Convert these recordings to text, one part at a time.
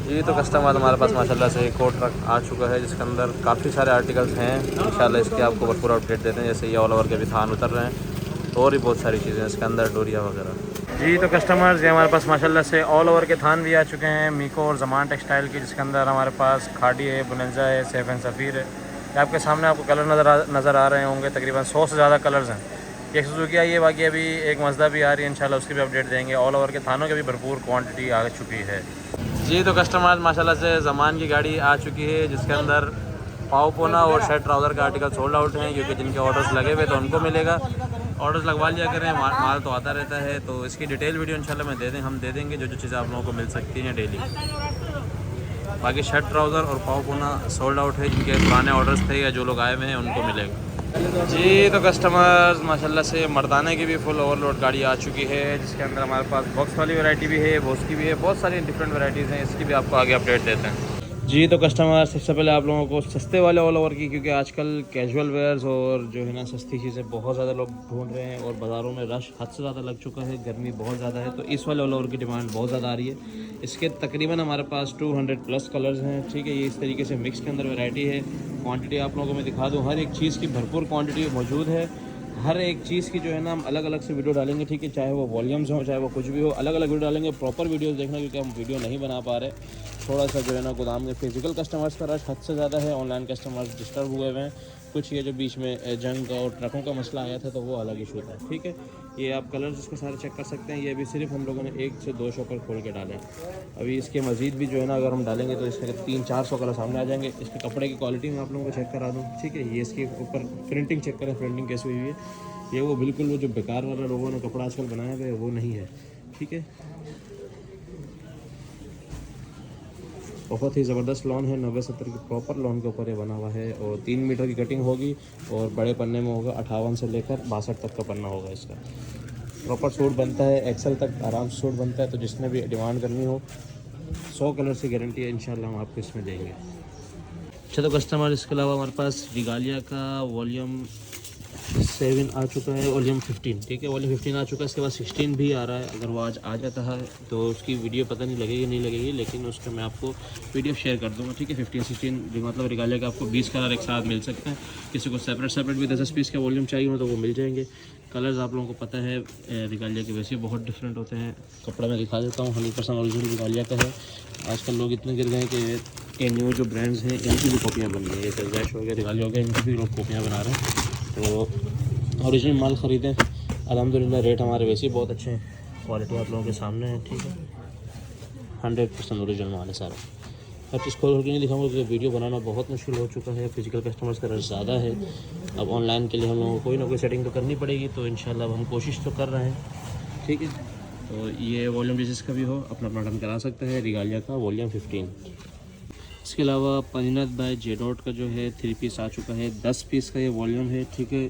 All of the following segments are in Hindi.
जी तो कस्टमर हमारे पास माशाल्लाह से एक और ट्रक आ चुका है जिसके अंदर काफ़ी सारे आर्टिकल्स हैं। इंशाल्लाह इसकी आपको भरपूर अपडेट देते हैं। जैसे ये ऑल ओवर के भी थान उतर रहे हैं और भी बहुत सारी चीज़ें इसके अंदर, डोरिया वगैरह। जी तो कस्टमर्स ये हमारे पास माशाल्लाह से ऑल ओवर के थान भी आ चुके हैं मीको और ज़मान टेक्सटाइल के, जिसके अंदर हमारे पास खाड़ी है, बुनंजा है, सेफ एंड सफ़ीर है। ये आपके सामने आपको कलर नज़र आ रहे होंगे, तकरीबन 100 से ज़्यादा कलर्स हैं। एक सुजुकी आई है, बाकी अभी एक मज़दा भी आ रही है, इंशाल्लाह उसकी भी अपडेट देंगे। ऑल ओवर के थानों की भी भरपूर क्वांटिटी आ चुकी है। जी तो कस्टमर माशाल्लाह से ज़मान की गाड़ी आ चुकी है जिसके अंदर पाव पोना और शर्ट ट्राउज़र का आर्टिकल सोल्ड आउट हैं, क्योंकि जिनके ऑर्डर्स लगे हुए तो उनको मिलेगा। ऑर्डर्स लगवा लिया करें, माल तो आता रहता है। तो इसकी डिटेल वीडियो इंशाल्लाह हम दे देंगे, जो चीज़ें आप लोगों को मिल सकती हैं डेली। बाकी शर्ट ट्राउज़र और पाव पोना सोल्ड आउट है, जिनके पुराने ऑर्डर्स थे या जो लोग आए हुए हैं उनको मिलेगा। जी तो कस्टमर्स माशाल्लाह से मर्दाने की भी फुल ओवरलोड गाड़ी आ चुकी है, जिसके अंदर हमारे पास बॉक्स वाली वैरायटी भी है, बॉक्स की भी है, बहुत सारी डिफरेंट वैराइटीज़ हैं। इसकी भी आपको आगे अपडेट देते हैं। जी तो कस्टमर सबसे पहले आप लोगों को सस्ते वाले ऑल ओवर की, क्योंकि आजकल कैजुअल वेयर्स और जो है ना सस्ती चीज़ें बहुत ज़्यादा लोग ढूंढ रहे हैं और बाज़ारों में रश हद से ज़्यादा लग चुका है, गर्मी बहुत ज़्यादा है, तो इस वाले ऑल ओवर की डिमांड बहुत ज़्यादा आ रही है। इसके तकरीबन हमारे पास 200 प्लस कलर्स हैं, ठीक है। ये इस तरीके से मिक्स के अंदर वैरायटी है। क्वांटिटी आप लोगों को मैं दिखा दूँ, हर एक चीज़ की भरपूर क्वांटिटी मौजूद है। हर एक चीज़ की जो है ना हम अलग अलग से वीडियो डालेंगे, ठीक है, चाहे वो वॉल्यूम्स हो चाहे वो कुछ भी हो, अलग अलग वीडियो डालेंगे। प्रॉपर वीडियोस देखना, क्योंकि हम वीडियो नहीं बना पा रहे, थोड़ा सा जो है ना गोदाम में फिजिकल कस्टमर्स का रश हद से ज़्यादा है, ऑनलाइन कस्टमर्स डिस्टर्ब हुए हुए हैं। कुछ ये जो बीच में जंग और ट्रकों का मसला आया था तो वो अलग इशू था, ठीक है। ये आप कलर्स इसके सारे चेक कर सकते हैं। ये अभी सिर्फ हम लोगों ने 1 से 2 शॉपर खोल के डाले हैं। अभी इसके मज़ीद भी जो है ना अगर हम डालेंगे तो इसके 300-400 कलर सामने आ जाएंगे। इसके कपड़े की क्वालिटी में आप लोगों को चेक करा दूँ, ठीक है। ये इसके ऊपर प्रिंटिंग चेक करें, प्रिंटिंग कैसी हुई है। ये वो बिल्कुल वो जो बेकार वाला लोगों ने कपड़ा आजकल बनाया हुआ है वो नहीं है, ठीक है। बहुत ही ज़बरदस्त लॉन है, 90-70 की प्रॉपर लॉन के ऊपर ये बना हुआ है, और 3 मीटर की कटिंग होगी और बड़े पन्ने में होगा 58 से लेकर 62 तक का पन्ना होगा इसका। प्रॉपर सूट बनता है, एक्सेल तक आराम से सूट बनता है। तो जिसने भी डिमांड करनी हो 100 कलर की गारंटी है, इंशाल्लाह हम आपको इसमें देंगे। अच्छा तो कस्टमर इसके अलावा हमारे पास रिगालिया का वॉल्यूम 7 आ चुका है, वॉल्यूम 15, ठीक है। वॉल्यूम 15 आ चुका है, इसके बाद 16 भी आ रहा है। अगर वो आज आ जाता है तो उसकी वीडियो पता नहीं लगेगी नहीं लगेगी, लेकिन उसका मैं आपको वीडियो शेयर कर दूँगा, ठीक है। 15-16 मतलब रिगालिया का आपको 20 कलर एक साथ मिल सकते हैं। किसी को सेपरेट भी 10 पीस का वॉल्यूम चाहिए हो तो वो मिल जाएंगे। कलर्स आप लोगों को पता है रिगालिया के वैसे बहुत डिफरेंट होते हैं। कपड़ा मैं दिखा देता हूँ, 100% ओरिजिनल रिगालिया का है। आजकल लोग इतने गिर गए कि ये न्यू जो ब्रांड्स हैं इनकी भी कॉपियाँ बन रही है। कैश हो गया, रिगालिया हो गया, इनकी भी लोग कॉपियाँ बना रहे हैं। तो ओरिजिनल माल ख़रीदें, अल्हम्दुलिल्लाह रेट हमारे वैसे ही बहुत अच्छे हैं। क्वालिटी आप लोगों के सामने है, ठीक है। 100% ओरिजिनल माल है सारा। हर चीज़ खोल के नहीं दिखाऊंगा क्योंकि वीडियो बनाना बहुत मुश्किल हो चुका है, फिजिकल कस्टमर्स का रश ज़्यादा है। अब ऑनलाइन के लिए हम लोगों को कोई ना कोई सेटिंग तो करनी पड़ेगी, तो इंशाल्लाह हम कोशिश तो कर रहे हैं, ठीक है। तो ये वॉल्यूम जिसका भी हो अपना डन करा सकते हैं, रिगालिया का वॉल्यूम 15। इसके अलावा पंजनत बाय जेडॉट का जो है 3 पीस आ चुका है, 10 पीस का ये वॉल्यूम है, ठीक है।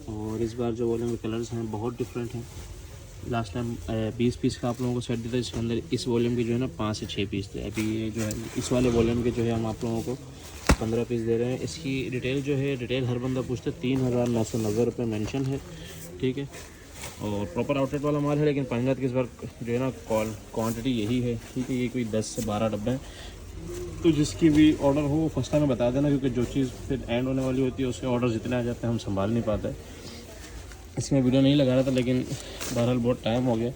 और इस बार जो वॉल्यूम के कलर्स हैं बहुत डिफरेंट हैं। लास्ट टाइम 20 पीस का आप लोगों को सेट दिया था, इसके अंदर इस वॉल्यूम के जो है ना 5 से 6 पीस थे। अभी ये जो है इस वाले वॉल्यूम के जो है हम आप लोगों को 15 पीस दे रहे हैं। इसकी डिटेल जो है डिटेल हर बंदा पूछते 3,990 रुपये मेंशन है, ठीक है। और प्रॉपर आउटलेट वाला माल है, लेकिन पंजनत की इस बार जो है ना क्वान्टिटी यही है, ठीक है। ये कोई 10 से 12 डब्बे हैं, तो जिसकी भी ऑर्डर हो वो फर्स्ट टाइम में बता देना, क्योंकि जो चीज़ फिर एंड होने वाली होती है उसके ऑर्डर जितने आ जाते हैं हम संभाल नहीं पाते। इसमें वीडियो नहीं लगा रहा था, लेकिन बहरहाल बहुत टाइम हो गया,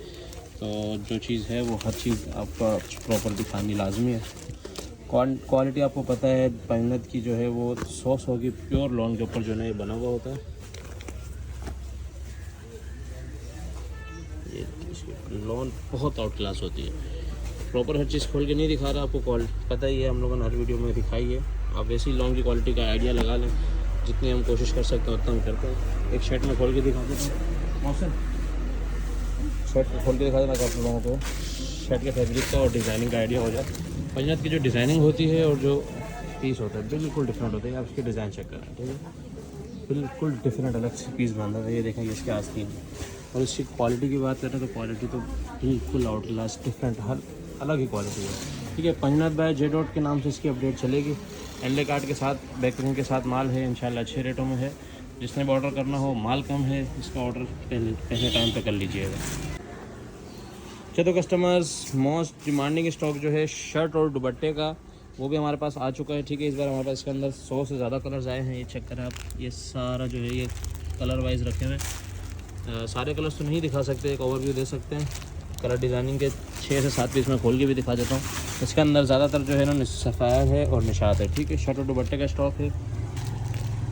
तो जो चीज़ है वो हर चीज़ आपका प्रॉपर दिखानी लाजमी है। क्वालिटी आपको पता है पंजनत की जो है वो 100 की प्योर लॉन के ऊपर जो है ये बना हुआ होता है। ये लॉन बहुत आउट क्लास होती है। प्रॉपर हर चीज़ खोल के नहीं दिखा रहा आपको, पता ही है, हम लोगों ने हर वीडियो में दिखाई है। आप वैसे ही लॉन की क्वालिटी का आइडिया लगा लें, जितनी हम कोशिश कर सकते हैं उतना हम करते हैं। एक शर्ट में खोल के दिखा देता हूँ मौसम, शर्ट खोल के दिखा देना आप लोगों को शर्ट के फैब्रिक का और डिज़ाइनिंग का आइडिया हो जाए। पंजनत की जो डिज़ाइनिंग होती है और जो पीस होता है बिल्कुल डिफरेंट होता है। आप इसके डिज़ाइन चेक करें, ठीक है, बिल्कुल डिफरेंट अलग से पीस बना है। ये देखेंगे इसके आस्तीन, और इसकी क्वालिटी की बात करें तो क्वालिटी तो बिल्कुल आउट क्लास डिफरेंट, हर अलग ही क्वालिटी है, ठीक है। पंजनत बाय जेडॉट के नाम से इसकी अपडेट चलेगी। एनले कार्ड के साथ बैकरिंग के साथ माल है, इंशाल्लाह अच्छे रेटों में है। जिसने भी ऑर्डर करना हो, माल कम है, इसका ऑर्डर पहले टाइम पे कर लीजिएगा। चलो कस्टमर्स, मोस्ट डिमांडिंग स्टॉक जो है शर्ट और दुपट्टे का, वो भी हमारे पास आ चुका है। ठीक है, इस बार हमारे पास इसके अंदर 100 से ज़्यादा कलर्स आए हैं। ये चेक करें आप, ये सारा जो है ये कलर वाइज रखे हुए हैं। सारे कलर्स तो नहीं दिखा सकते, एक ओवरव्यू दे सकते हैं। कलर डिज़ाइनिंग के 6 से 7 पीस में खोल के भी दिखा देता हूँ। इसके अंदर ज़्यादातर जो है ना सफ़ायर है और निशात है। ठीक है, शर्ट और दुपट्टे का स्टॉक है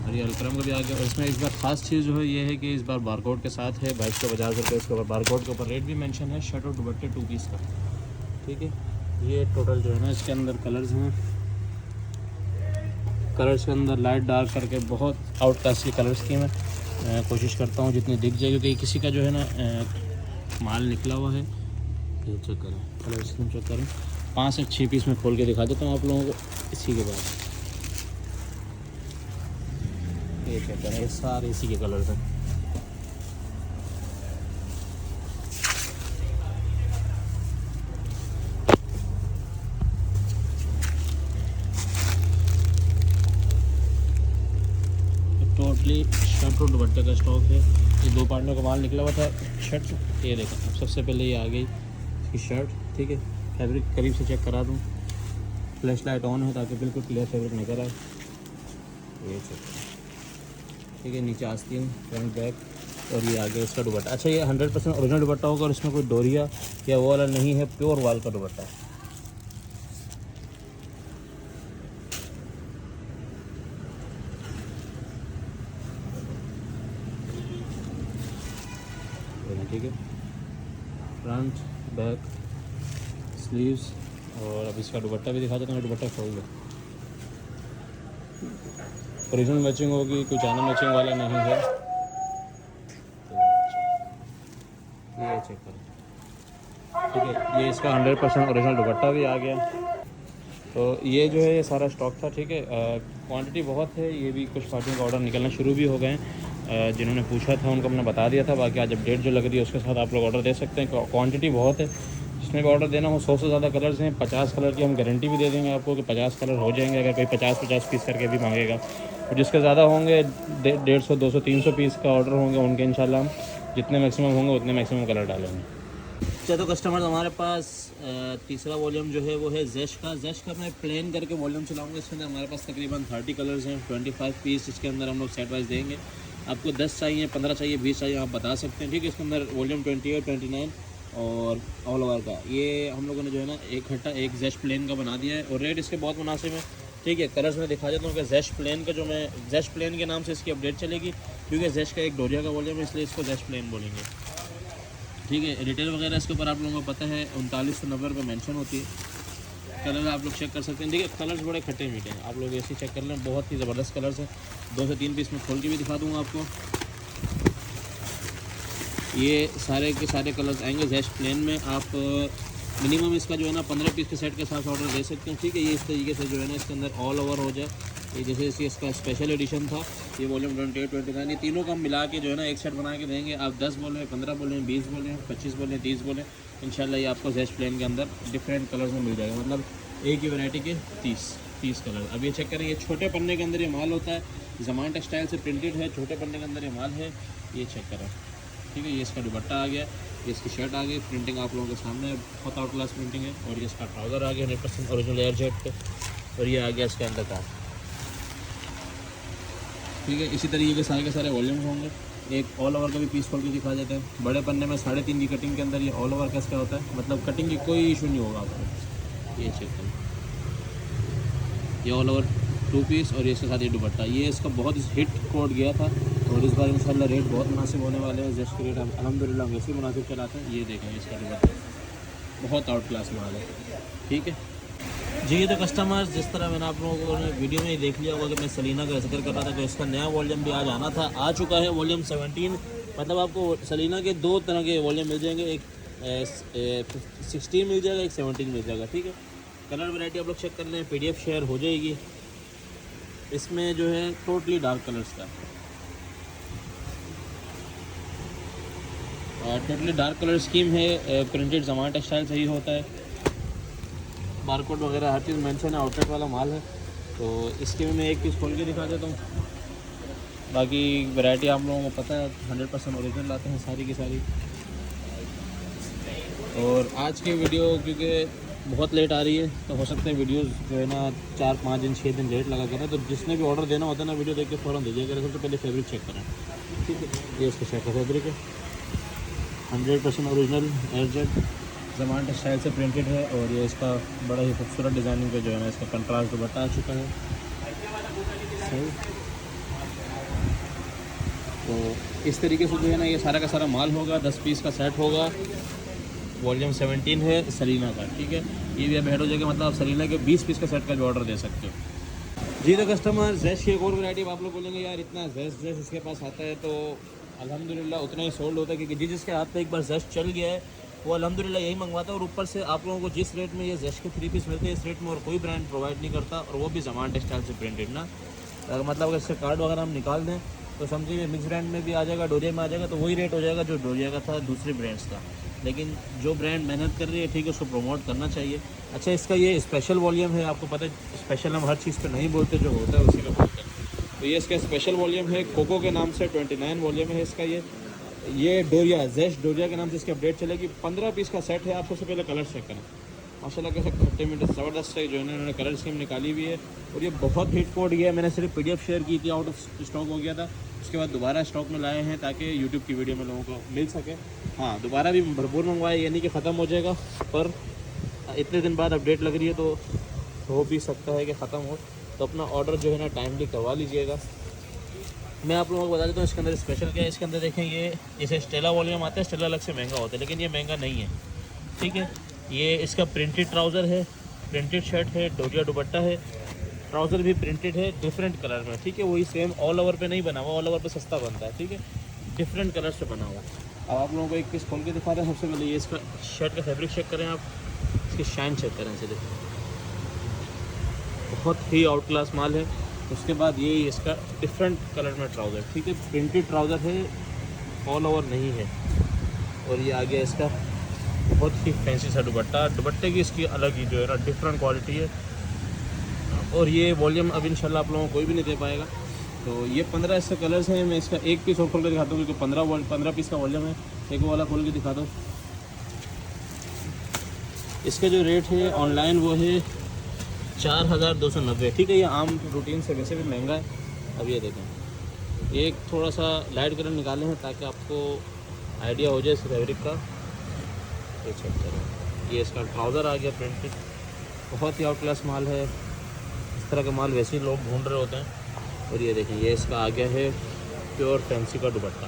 और ये अलक्रम का भी आ गया। और इसमें इस बार ख़ास चीज़ जो है ये है कि इस बार बारकोड के साथ है 2250 रुपये। इसके ऊपर बारकोड के ऊपर रेट भी मेंशन है शर्ट और दुपट्टे 2 पीस का। ठीक है, ये टोटल जो है ना इसके अंदर कलर्स हैं। कलर्स के अंदर लाइट डार्क करके बहुत आउटकास्ट की कलर स्कीम है। कोशिश करता हूँ जितनी दिख जाए, क्योंकि किसी का जो है ना माल निकला हुआ है। ये चेक करें, कलर स्कीम चेक करें। 5 से 6 पीस में खोल के दिखा देता हूँ आप लोगों को। इसी के बाद ये चेक करें, ये सारे इसी के कलर्स हैं। टोटली शर्ट और दुपट्टे का स्टॉक है। ये 2 पार्टनर का माल निकला हुआ था शर्ट। ये देखो, अब सबसे पहले ये आ गई इसकी शर्ट। ठीक है, फैब्रिक करीब से चेक करा दूँ। फ्लैश लाइट ऑन है ताकि बिल्कुल क्लियर फैब्रिक निकल आए। ये चेक, ठीक है, नीचे आस्तीन, फ्रंट बैक और ये आ गया इसका दुपट्टा। अच्छा, ये 100% ओरिजिनल दुपट्टा होगा और इसमें कोई डोरिया या वो वाला नहीं है, प्योर वाल का दुपट्टा है। ठीक है, फ्रंट बैक स्लीव्स और अब इसका दुपट्टा भी दिखा देता हूँ। दुपट्टा खोल दो, ओरिजिनल मैचिंग होगी, कोई चाइना मैचिंग वाला नहीं है। ये चेक करो, ठीक है, ये इसका 100% ओरिजिनल दुपट्टा भी आ गया। तो ये जो है ये सारा स्टॉक था। ठीक है, क्वांटिटी बहुत है। ये भी कुछ पार्टियों का ऑर्डर निकलना शुरू भी हो गए हैं। जिन्होंने पूछा था उनको हमने बता दिया था। बाकी आज अपडेट जो लग रही है उसके साथ आप लोग ऑर्डर दे सकते हैं। क्वांटिटी बहुत है, जिसमें भी ऑर्डर देना हो। 100 से ज़्यादा कलर्स हैं। 50 कलर की हम गारंटी भी दे देंगे आपको कि 50 कलर हो जाएंगे, अगर कोई 50-50 पीस करके भी मांगेगा। और जिसके ज़्यादा होंगे 150, 200, 300 पीस का ऑर्डर होंगे उनके इंशाल्लाह हम जितने मैक्सिमम होंगे उतने मैक्सिमम कलर डालेंगे। अच्छा, तो कस्टमर हमारे पास तीसरा वॉल्यूम जो है वो है जैश का। जैश का मैं प्लेन करके वॉल्यूम चलाऊँगा। इसके अंदर हमारे पास तकरीबन 30 कलर्स हैं, 25 पीस इसके अंदर हम लोग सेट वाइज देंगे। आपको 10 चाहिए, 15 चाहिए, 20 चाहिए, आप बता सकते हैं। ठीक है, इसके अंदर वॉल्यूम 28, 29 और ऑल ओवर का ये हम लोगों ने जो है ना एक हट्टा एक जैश प्लेन का बना दिया है और रेट इसके बहुत मुनासिब है। ठीक है, कलर्स में दिखा देता हूँ कि जैश प्लेन का जो मैं जैश प्लेन के नाम से इसकी अपडेट चलेगी, क्योंकि जैश का एक डोरिया का वॉल्यूम है, इसलिए इसको जैश प्लेन बोलेंगे। ठीक है, रिटेल वगैरह इसके ऊपर आप लोगों को पता है 39 से 90 रुपये मेंशन होती है। कलर आप लोग चेक कर सकते हैं। देखिए, कलर्स बड़े खट्टे मीठे हैं, आप लोग ऐसे चेक कर लें। बहुत ही ज़बरदस्त कलर्स हैं। 2 से 3 पीस में खोल के भी दिखा दूँगा आपको। ये सारे के सारे कलर्स आएंगे जैश प्लेन में। आप मिनिमम इसका जो है ना 15 पीस के सेट के साथ ऑर्डर दे सकते हैं। ठीक है, ये इस तरीके से जो है ना इसके अंदर ऑल ओवर हो जाए। ये जैसे इसका स्पेशल एडिशन था, ये वॉल्यूम 28, 29, ये तीनों का हम मिला के जो है ना एक सेट बना के देंगे। आप 10 बोलें, 15 बोलें, 20 बोलें, 25 बोलें, 30 बोलें, इंशाल्लाह ये आपको जैश प्लेन के अंदर डिफरेंट कलर्स में मिल जाएगा। मतलब एक ही वैरायटी के 30 कलर। अब ये चेक करें, ये छोटे पन्ने के अंदर ये माल होता है। ज़मान टेक्सटाइल से प्रिंटेड है, छोटे पन्ने के अंदर ये माल है। ये चेक करें, ठीक है, ये इसका दुपट्टा आ गया, ये इसकी शर्ट आ गई। प्रिंटिंग आप लोगों के सामने बहुत आउट क्लास प्रिंटिंग है। और ये इसका ट्राउज़र आ गया 100% ओरिजिनल एयर जेट पे। और ये आ गया इसके अंदर का। ठीक है, इसी तरीके के सारे वॉल्यूम्स होंगे। एक ऑल ओवर का भी पीस खोल के दिखा देते हैं। बड़े पन्ने में 3.5 की कटिंग के अंदर ये ऑल ओवर कैसे होता है, मतलब कटिंग की कोई इशू नहीं होगा आपको। ये चेक करें, ये ऑल ओवर 2 पीस और ये इसके साथ ये दुपट्टा। ये इसका बहुत हिट कोड गया था और इस बार इंशाल्लाह रेट बहुत मुनासिब होने वाले हैं। जस्ट के रेट अल्हम्दुलिल्लाह वैसे ही मुनासिब चलाते हैं। ये देखें, इसका दुपट्टा बहुत आउट क्लास माल है। ठीक है जी, तो कस्टमर्स जिस तरह मैंने आप लोगों को वीडियो में ही देख लिया होगा कि मैं सलीना का जिक्र कर रहा था, तो इसका नया वॉल्यूम भी आज आना था, आ चुका है वॉल्यूम 17। मतलब आपको सलीना के 2 तरह के वॉल्यूम मिल जाएंगे, एक 16 मिल जाएगा, एक 17 मिल जाएगा। ठीक है, कलर वैरायटी आप लोग चेक कर लें, PDF शेयर हो जाएगी। इसमें जो है टोटली डार्क कलर्स का, टोटली डार्क कलर स्कीम है। प्रिंटेड ज़मान टेक्सटाइल सही होता है, बारकोड वगैरह हर चीज़ मेंशन है, आउटलेट वाला माल है। तो इसके भी मैं एक पीस खोल के दिखा देता हूँ। बाकी वैरायटी आप लोगों को पता है 100% ओरिजिनल लाते हैं सारी की सारी। और आज की वीडियो क्योंकि बहुत लेट आ रही है तो हो सकता है वीडियो जो है ना 4-5 दिन 6 दिन लेट लगा करें, तो जिसने भी ऑर्डर देना होता है ना वीडियो देख के फ़ौरन दीजिए करें। सबसे पहले फैब्रिक चेक करें, ठीक है। ये इसका शर्ट का फैब्रिक है, 100% ओरिजिनल एयरजेट ज़मान टेक्सटाइल से प्रिंटेड है। और ये इसका बड़ा ही खूबसूरत डिज़ाइनिंग पे जो है ना इसका कंट्रास्ट दुपट्टा आ चुका है। सही, तो इस तरीके से जो है ना ये सारा का सारा माल होगा। 10 पीस का सेट होगा, वॉल्यूम 17 है सरीना का, ठीक है। ये भी अब ऐड हो जाएगा, मतलब आप सरीना के 20 पीस का सेट का भी ऑर्डर दे सकते हो। जी तो कस्टमर जेश की एक और वैरायटी आप लोग बोलेंगे यार इतना जेश इसके पास आता है, तो अल्हम्दुलिल्लाह उतना ही सोल्ड होता है, क्योंकि जिसके हाथ पे एक बार जेश चल गया है वो अल्हम्दुलिल्लाह यही मंगवाता है। और ऊपर से आप लोगों को जिस रेट में ये जेश के 3 पीस मिलते हैं इस रेट में और कोई ब्रांड प्रोवाइड नहीं करता, और वो भी ज़मान टेक्सटाइल से प्रिंटेड ना। मतलब अगर इससे कार्ड वगैरह हम निकाल दें तो समझिए मिक्स ब्रांड में भी आ जाएगा, डोरिया में आ जाएगा, तो वही रेट हो जाएगा जो डोरिया का था दूसरे ब्रांड्स का। लेकिन जो ब्रांड मेहनत कर रही है, ठीक है, उसको प्रमोट करना चाहिए। अच्छा, इसका ये स्पेशल वॉल्यूम है, आपको पता है स्पेशल हम हर चीज़ पे नहीं बोलते, जो होता है उसी का बोलते हैं। तो ये इसका स्पेशल वॉल्यूम है, कोको के नाम से 29 वॉल्यूम है इसका। ये डोरिया जेश डोरिया के नाम से इसकी अपडेट चलेगी। 15 पीस का सेट है। आप सबसे पहले कलर चेक करें, माशाल्लाह कैसे खट्टे मीठे ज़बरदस्त है जो है इन्होंने कलर स्कीम निकाली हुई है। और ये बहुत हिट कोड गया है, मैंने सिर्फ PDF शेयर की थी, आउट ऑफ स्टॉक हो गया था। उसके बाद दोबारा स्टॉक में लाए हैं ताकि यूट्यूब की वीडियो में लोगों को मिल सके। हाँ, दोबारा भी भरपूर मंगवाए, यानी कि ख़त्म हो जाएगा, पर इतने दिन बाद अपडेट लग रही है तो हो भी सकता है कि ख़त्म हो, तो अपना ऑर्डर जो है ना टाइमली करवा लीजिएगा। मैं आप लोगों को बता देता हूँ इसके अंदर स्पेशल क्या है। इसके अंदर देखें, ये जैसे स्टेला वॉल्यूम आता है, स्टेला अलग से महंगा होता है, लेकिन ये महंगा नहीं है, ठीक है। ये इसका प्रिंटेड ट्राउज़र है, प्रिंटेड शर्ट है, डोरिया दुपट्टा है, ट्राउज़र भी प्रिंटेड है डिफरेंट कलर में, ठीक है। वही सेम ऑल ओवर पे नहीं बना हुआ, ऑल ओवर पे सस्ता बनता है, ठीक है, डिफरेंट कलर से बना हुआ। अब आप लोगों को एक पीस खोल के दिखा रहे हैं। सबसे पहले ये इसका शर्ट का फैब्रिक चेक करें, आप इसकी शाइन चेक करें, इसे देखें, बहुत ही आउट क्लास माल है। उसके बाद ये इसका डिफरेंट कलर में ट्राउज़र, ठीक है, प्रिंटेड ट्राउज़र है, ऑल ओवर नहीं है। और ये आ गया इसका बहुत ही फैंसी सा दुपट्टा, दुपट्टे की इसकी अलग ही जो है ना डिफरेंट क्वालिटी है। और ये वॉल्यूम अब इंशाल्लाह आप लोगों को कोई भी नहीं दे पाएगा। तो ये 15 इसके कलर्स हैं। मैं इसका एक पीस और खोल के दिखाता हूँ, क्योंकि 15 पीस का वॉल्यूम है। एक वाला खोल के दिखाता हूँ। इसका जो रेट है ऑनलाइन वो है 4290, ठीक है। ये आम रूटीन से वैसे भी महंगा है। अब ये देखें, ये एक थोड़ा सा लाइट कलर निकाले हैं ताकि आपको आइडिया हो जाए इस फैब्रिक का। ये चेक करें, ये इसका ट्राउज़र आ गया प्रिंटेड, बहुत ही आउट क्लास माल है। इस तरह का माल वैसे ही लोग ढूंढ रहे होते हैं। और ये देखें, ये इसका आ गया है प्योर फैंसी का दुपट्टा,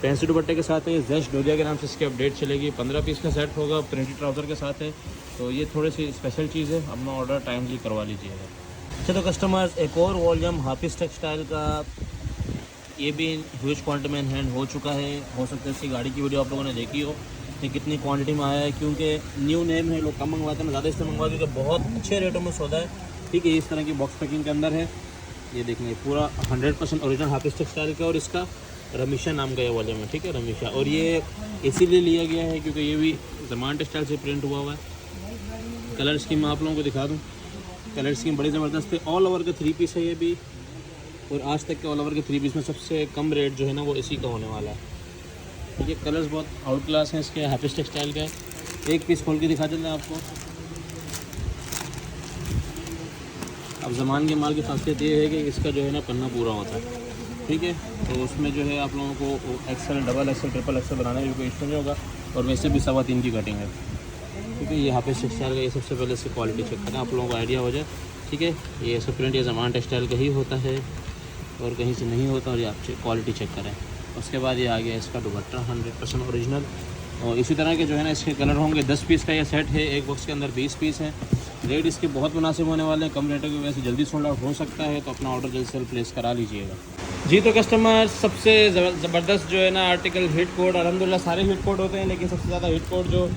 फैंसी दुपट्टे के साथ है। ये जेश डोरिया के नाम से इसकी अपडेट चलेगी। 15 पीस का सेट होगा, प्रिंटेड ट्राउज़र के साथ है। तो ये थोड़ी सी स्पेशल चीज़ है, अपना ऑर्डर टाइमली करवा लीजिएगा। अच्छा, तो कस्टमर्स एक और वॉल्यूम हाफिज़ टेक्सटाइल का, ये भी ह्यूज क्वांटिटी में हैंड हो चुका है। हो सकता है इसकी गाड़ी की वीडियो आप लोगों ने देखी हो कि कितनी क्वांटिटी में आया है, क्योंकि न्यू नेम है, लोग कम मंगवाते हैं, ज़्यादा इससे मंगवा, क्योंकि बहुत अच्छे रेटों में सौदा है, ठीक है। इस तरह की बॉक्स पैकिंग के अंदर है। ये देखेंगे पूरा 100% ओरिजिनल हाफिज़ टेक्सटाइल का, और इसका रमीशा नाम का ये वॉल्यूम है, ठीक है, रमीशा। और ये इसीलिए लिया गया है क्योंकि ये भी ज़मान टेक्सटाइल से प्रिंट हुआ हुआ है। कलर स्कीम मैं आप लोगों को दिखा दूँ, कलर स्कीम बड़ी ज़बरदस्त है। ऑल ओवर का 3 पीस है ये भी, और आज तक के ऑल ओवर के 3 पीस में सबसे कम रेट जो है ना वो इसी का होने वाला है। ये कलर्स बहुत आउट क्लास हैं इसके, हाफिज़ टेक्सटाइल का है। एक पीस खोल के दिखा देते हैं आपको। अब ज़मान के माल की खासियत ये है कि इसका जो है ना पन्ना पूरा होता है, ठीक है। तो उसमें जो है आप लोगों को XL, double XL, triple XL बनाने में कोई इशू नहीं होगा। और वैसे भी 3.25 की कटिंग है, ठीक है। ये हाफिज़ टेक्सटाइल का, ये सबसे पहले इसकी क्वालिटी चेक करें, आप लोगों को आइडिया हो जाए, ठीक है। ये सब प्रिंट ये ज़मान टेक्सटाइल का ही होता है और कहीं से नहीं होता। और ये आप क्वालिटी चेक करें। उसके बाद ये आ गया इसका दुपट्टा 100% ओरिजिनल। और इसी तरह के जो है ना इसके कलर होंगे। 10 पीस का ये सेट है, एक बॉक्स के अंदर 20 पीस हैं। रेट इसके बहुत मुनासिब होने वाले हैं, कम रेटों की वजह से जल्दी सोल्ड आउट हो सकता है, तो अपना ऑर्डर जल्द से जल्द प्लेस करा लीजिएगा। जी तो कस्टमर, सबसे ज़बरदस्त जो है ना आर्टिकल हिट कोड, अलहमदिल्ला सारे हिट कोड होते हैं, लेकिन सबसे ज़्यादा हिट कोड जो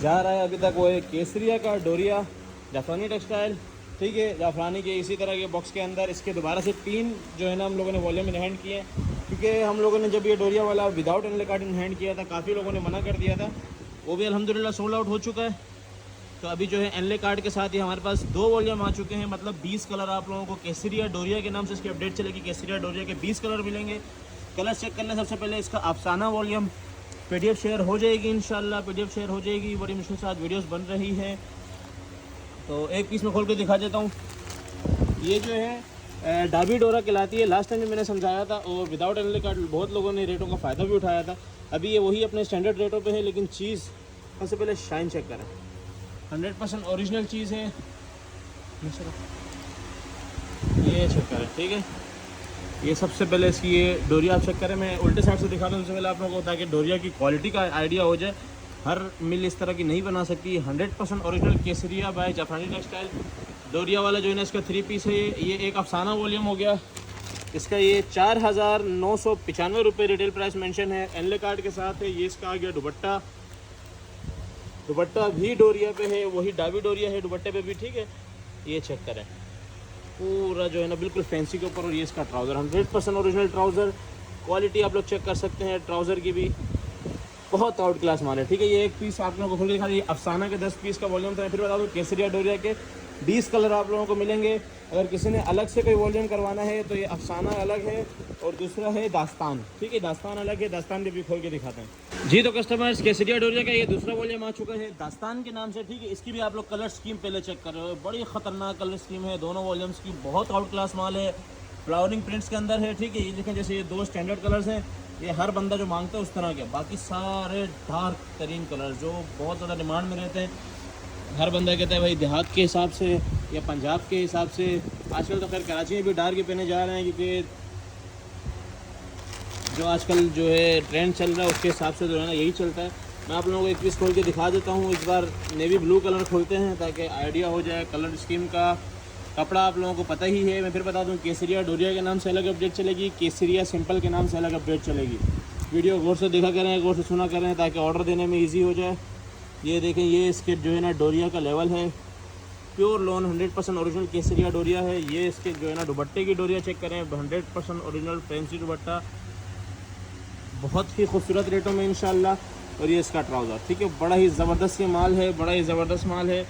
जा रहा है अभी तक वो है केसरिया का डोरिया जाफरानी टेक्सटाइल, ठीक है। जाफरानी के इसी तरह के बॉक्स के अंदर इसके दोबारा से 3 जो है ना हम लोगों ने वॉल्यूम में हैंड किए हैं, क्योंकि हम लोगों ने जब ये डोरिया वाला विदाउट एनले कार्ड इन हैंड किया था, काफ़ी लोगों ने मना कर दिया था, वो भी अल्हम्दुलिल्लाह सोल्ड आउट हो चुका है। तो अभी जो है एनले कार्ड के साथ ही हमारे पास 2 वॉल्यूम आ चुके हैं, मतलब 20 कलर आप लोगों को केसरिया डोरिया के नाम से इसकी अपडेट चलेगी। केसरिया डोरिया के 20 कलर मिलेंगे। कलर चेक करने सबसे पहले इसका अफसाना वॉल्यूम PDF शेयर हो जाएगी इंशाल्लाह, PDF शेयर हो जाएगी। बड़ी मुश्किल से आज वीडियोस बन रही है, तो एक पीस में खोल के दिखा देता हूँ। ये जो है डाबी डोरा कहलाती है। लास्ट टाइम भी मैंने समझाया था और विदाउट एनएल कार्ड बहुत लोगों ने रेटों का फ़ायदा भी उठाया था। अभी ये वही अपने स्टैंडर्ड रेटों पे है, लेकिन चीज़ सबसे पहले शाइन चेक करें, 100% ओरिजिनल चीज़ है। ये चेक करें, ठीक है। ये सबसे पहले इसकी ये डोरिया आप चेक करें। मैं उल्टे साइड से दिखा दूँ सबसे पहले आप लोगों को, ताकि डोरिया की क्वालिटी का आइडिया हो जाए। हर मिल इस तरह की नहीं बना सकती। 100% ओरिजिनल केसरिया बाय जाफरानी टेक्सटाइल। डोरिया वाला जो है ना इसका 3 पीस है। ये एक अफसाना वॉल्यूम हो गया। इसका ये 4,995 रुपये रिटेल प्राइस मेंशन है, एनएल कार्ड के साथ है। ये इसका आ गया दुपट्टा। दुपट्टा भी डोरिया पे है, वही डाबी डोरिया है दुपट्टे पे भी, ठीक है। ये चेक करें पूरा जो है ना बिल्कुल फैंसी के ऊपर। और ये इसका ट्राउज़र 100% ओरिजिनल ट्राउज़र। क्वालिटी आप लोग चेक कर सकते हैं ट्राउज़र की भी, बहुत आउट क्लास माल है, ठीक है। ये एक पीस आप लोगों को खोल के दिखा, ये अफसाना के 10 पीस का वॉल्यूम था। फिर बता दूँ केसरिया डोरिया के 20 कलर आप लोगों को मिलेंगे। अगर किसी ने अलग से कोई वॉल्यूम करवाना है तो ये अफसाना अलग है और दूसरा है दास्तान, ठीक है। दास्तान अलग है, दास्तान भी खोल के दिखाते हैं जी। तो कस्टमर्स केसरिया डोरिया का ये दूसरा वॉल्यूम आ चुका है दास्तान के नाम से, ठीक है। इसकी भी आप लोग कलर स्कीम पहले चेक कर रहे हो, बड़ी ख़तरनाक कलर स्कीम है दोनों वॉल्यूम्स की। बहुत आउट क्लास माल है, फ्लावरिंग प्रिंट्स के अंदर है, ठीक है। ये देखें जैसे ये 2 स्टैंडर्ड कलर्स हैं, ये हर बंदा जो मांगता है उस तरह के। बाकी सारे डार्क तरीन कलर जो बहुत ज़्यादा डिमांड में रहते हैं। हर बंदा कहता है भाई देहात के हिसाब से या पंजाब के हिसाब से। आजकल तो खैर कराची में भी डार्क ही पहने जा रहे हैं, क्योंकि जो आजकल जो है ट्रेंड चल रहा है उसके हिसाब से जो है ना यही चलता है। मैं आप लोगों को एक पीस खोल के दिखा देता हूँ। इस बार नेवी ब्लू कलर खोलते हैं ताकि आइडिया हो जाए कलर स्कीम का। कपड़ा आप लोगों को पता ही है। मैं फिर बता दूं केसरिया डोरिया के नाम से अलग अपडेट चलेगी, केसरिया सिंपल के नाम से अलग अपडेट चलेगी। वीडियो गौर से देखा करें, गौर से सुना करें ताकि ऑर्डर देने में इजी हो जाए। ये देखें, ये इसके जो है ना डोरिया का लेवल है, प्योर लॉन 100% ओरिजिनल केसरिया डोरिया है। ये इसके जो है ना दुपट्टे की डोरिया चेक करें, 100% ओरिजिनल फैंसी दुपट्टा, बहुत ही खूबसूरत रेटों में इंशाल्लाह। और ये इसका ट्राउज़र, ठीक है। बड़ा ही ज़बरदस्त ये माल है, बड़ा ही ज़बरदस्त माल है।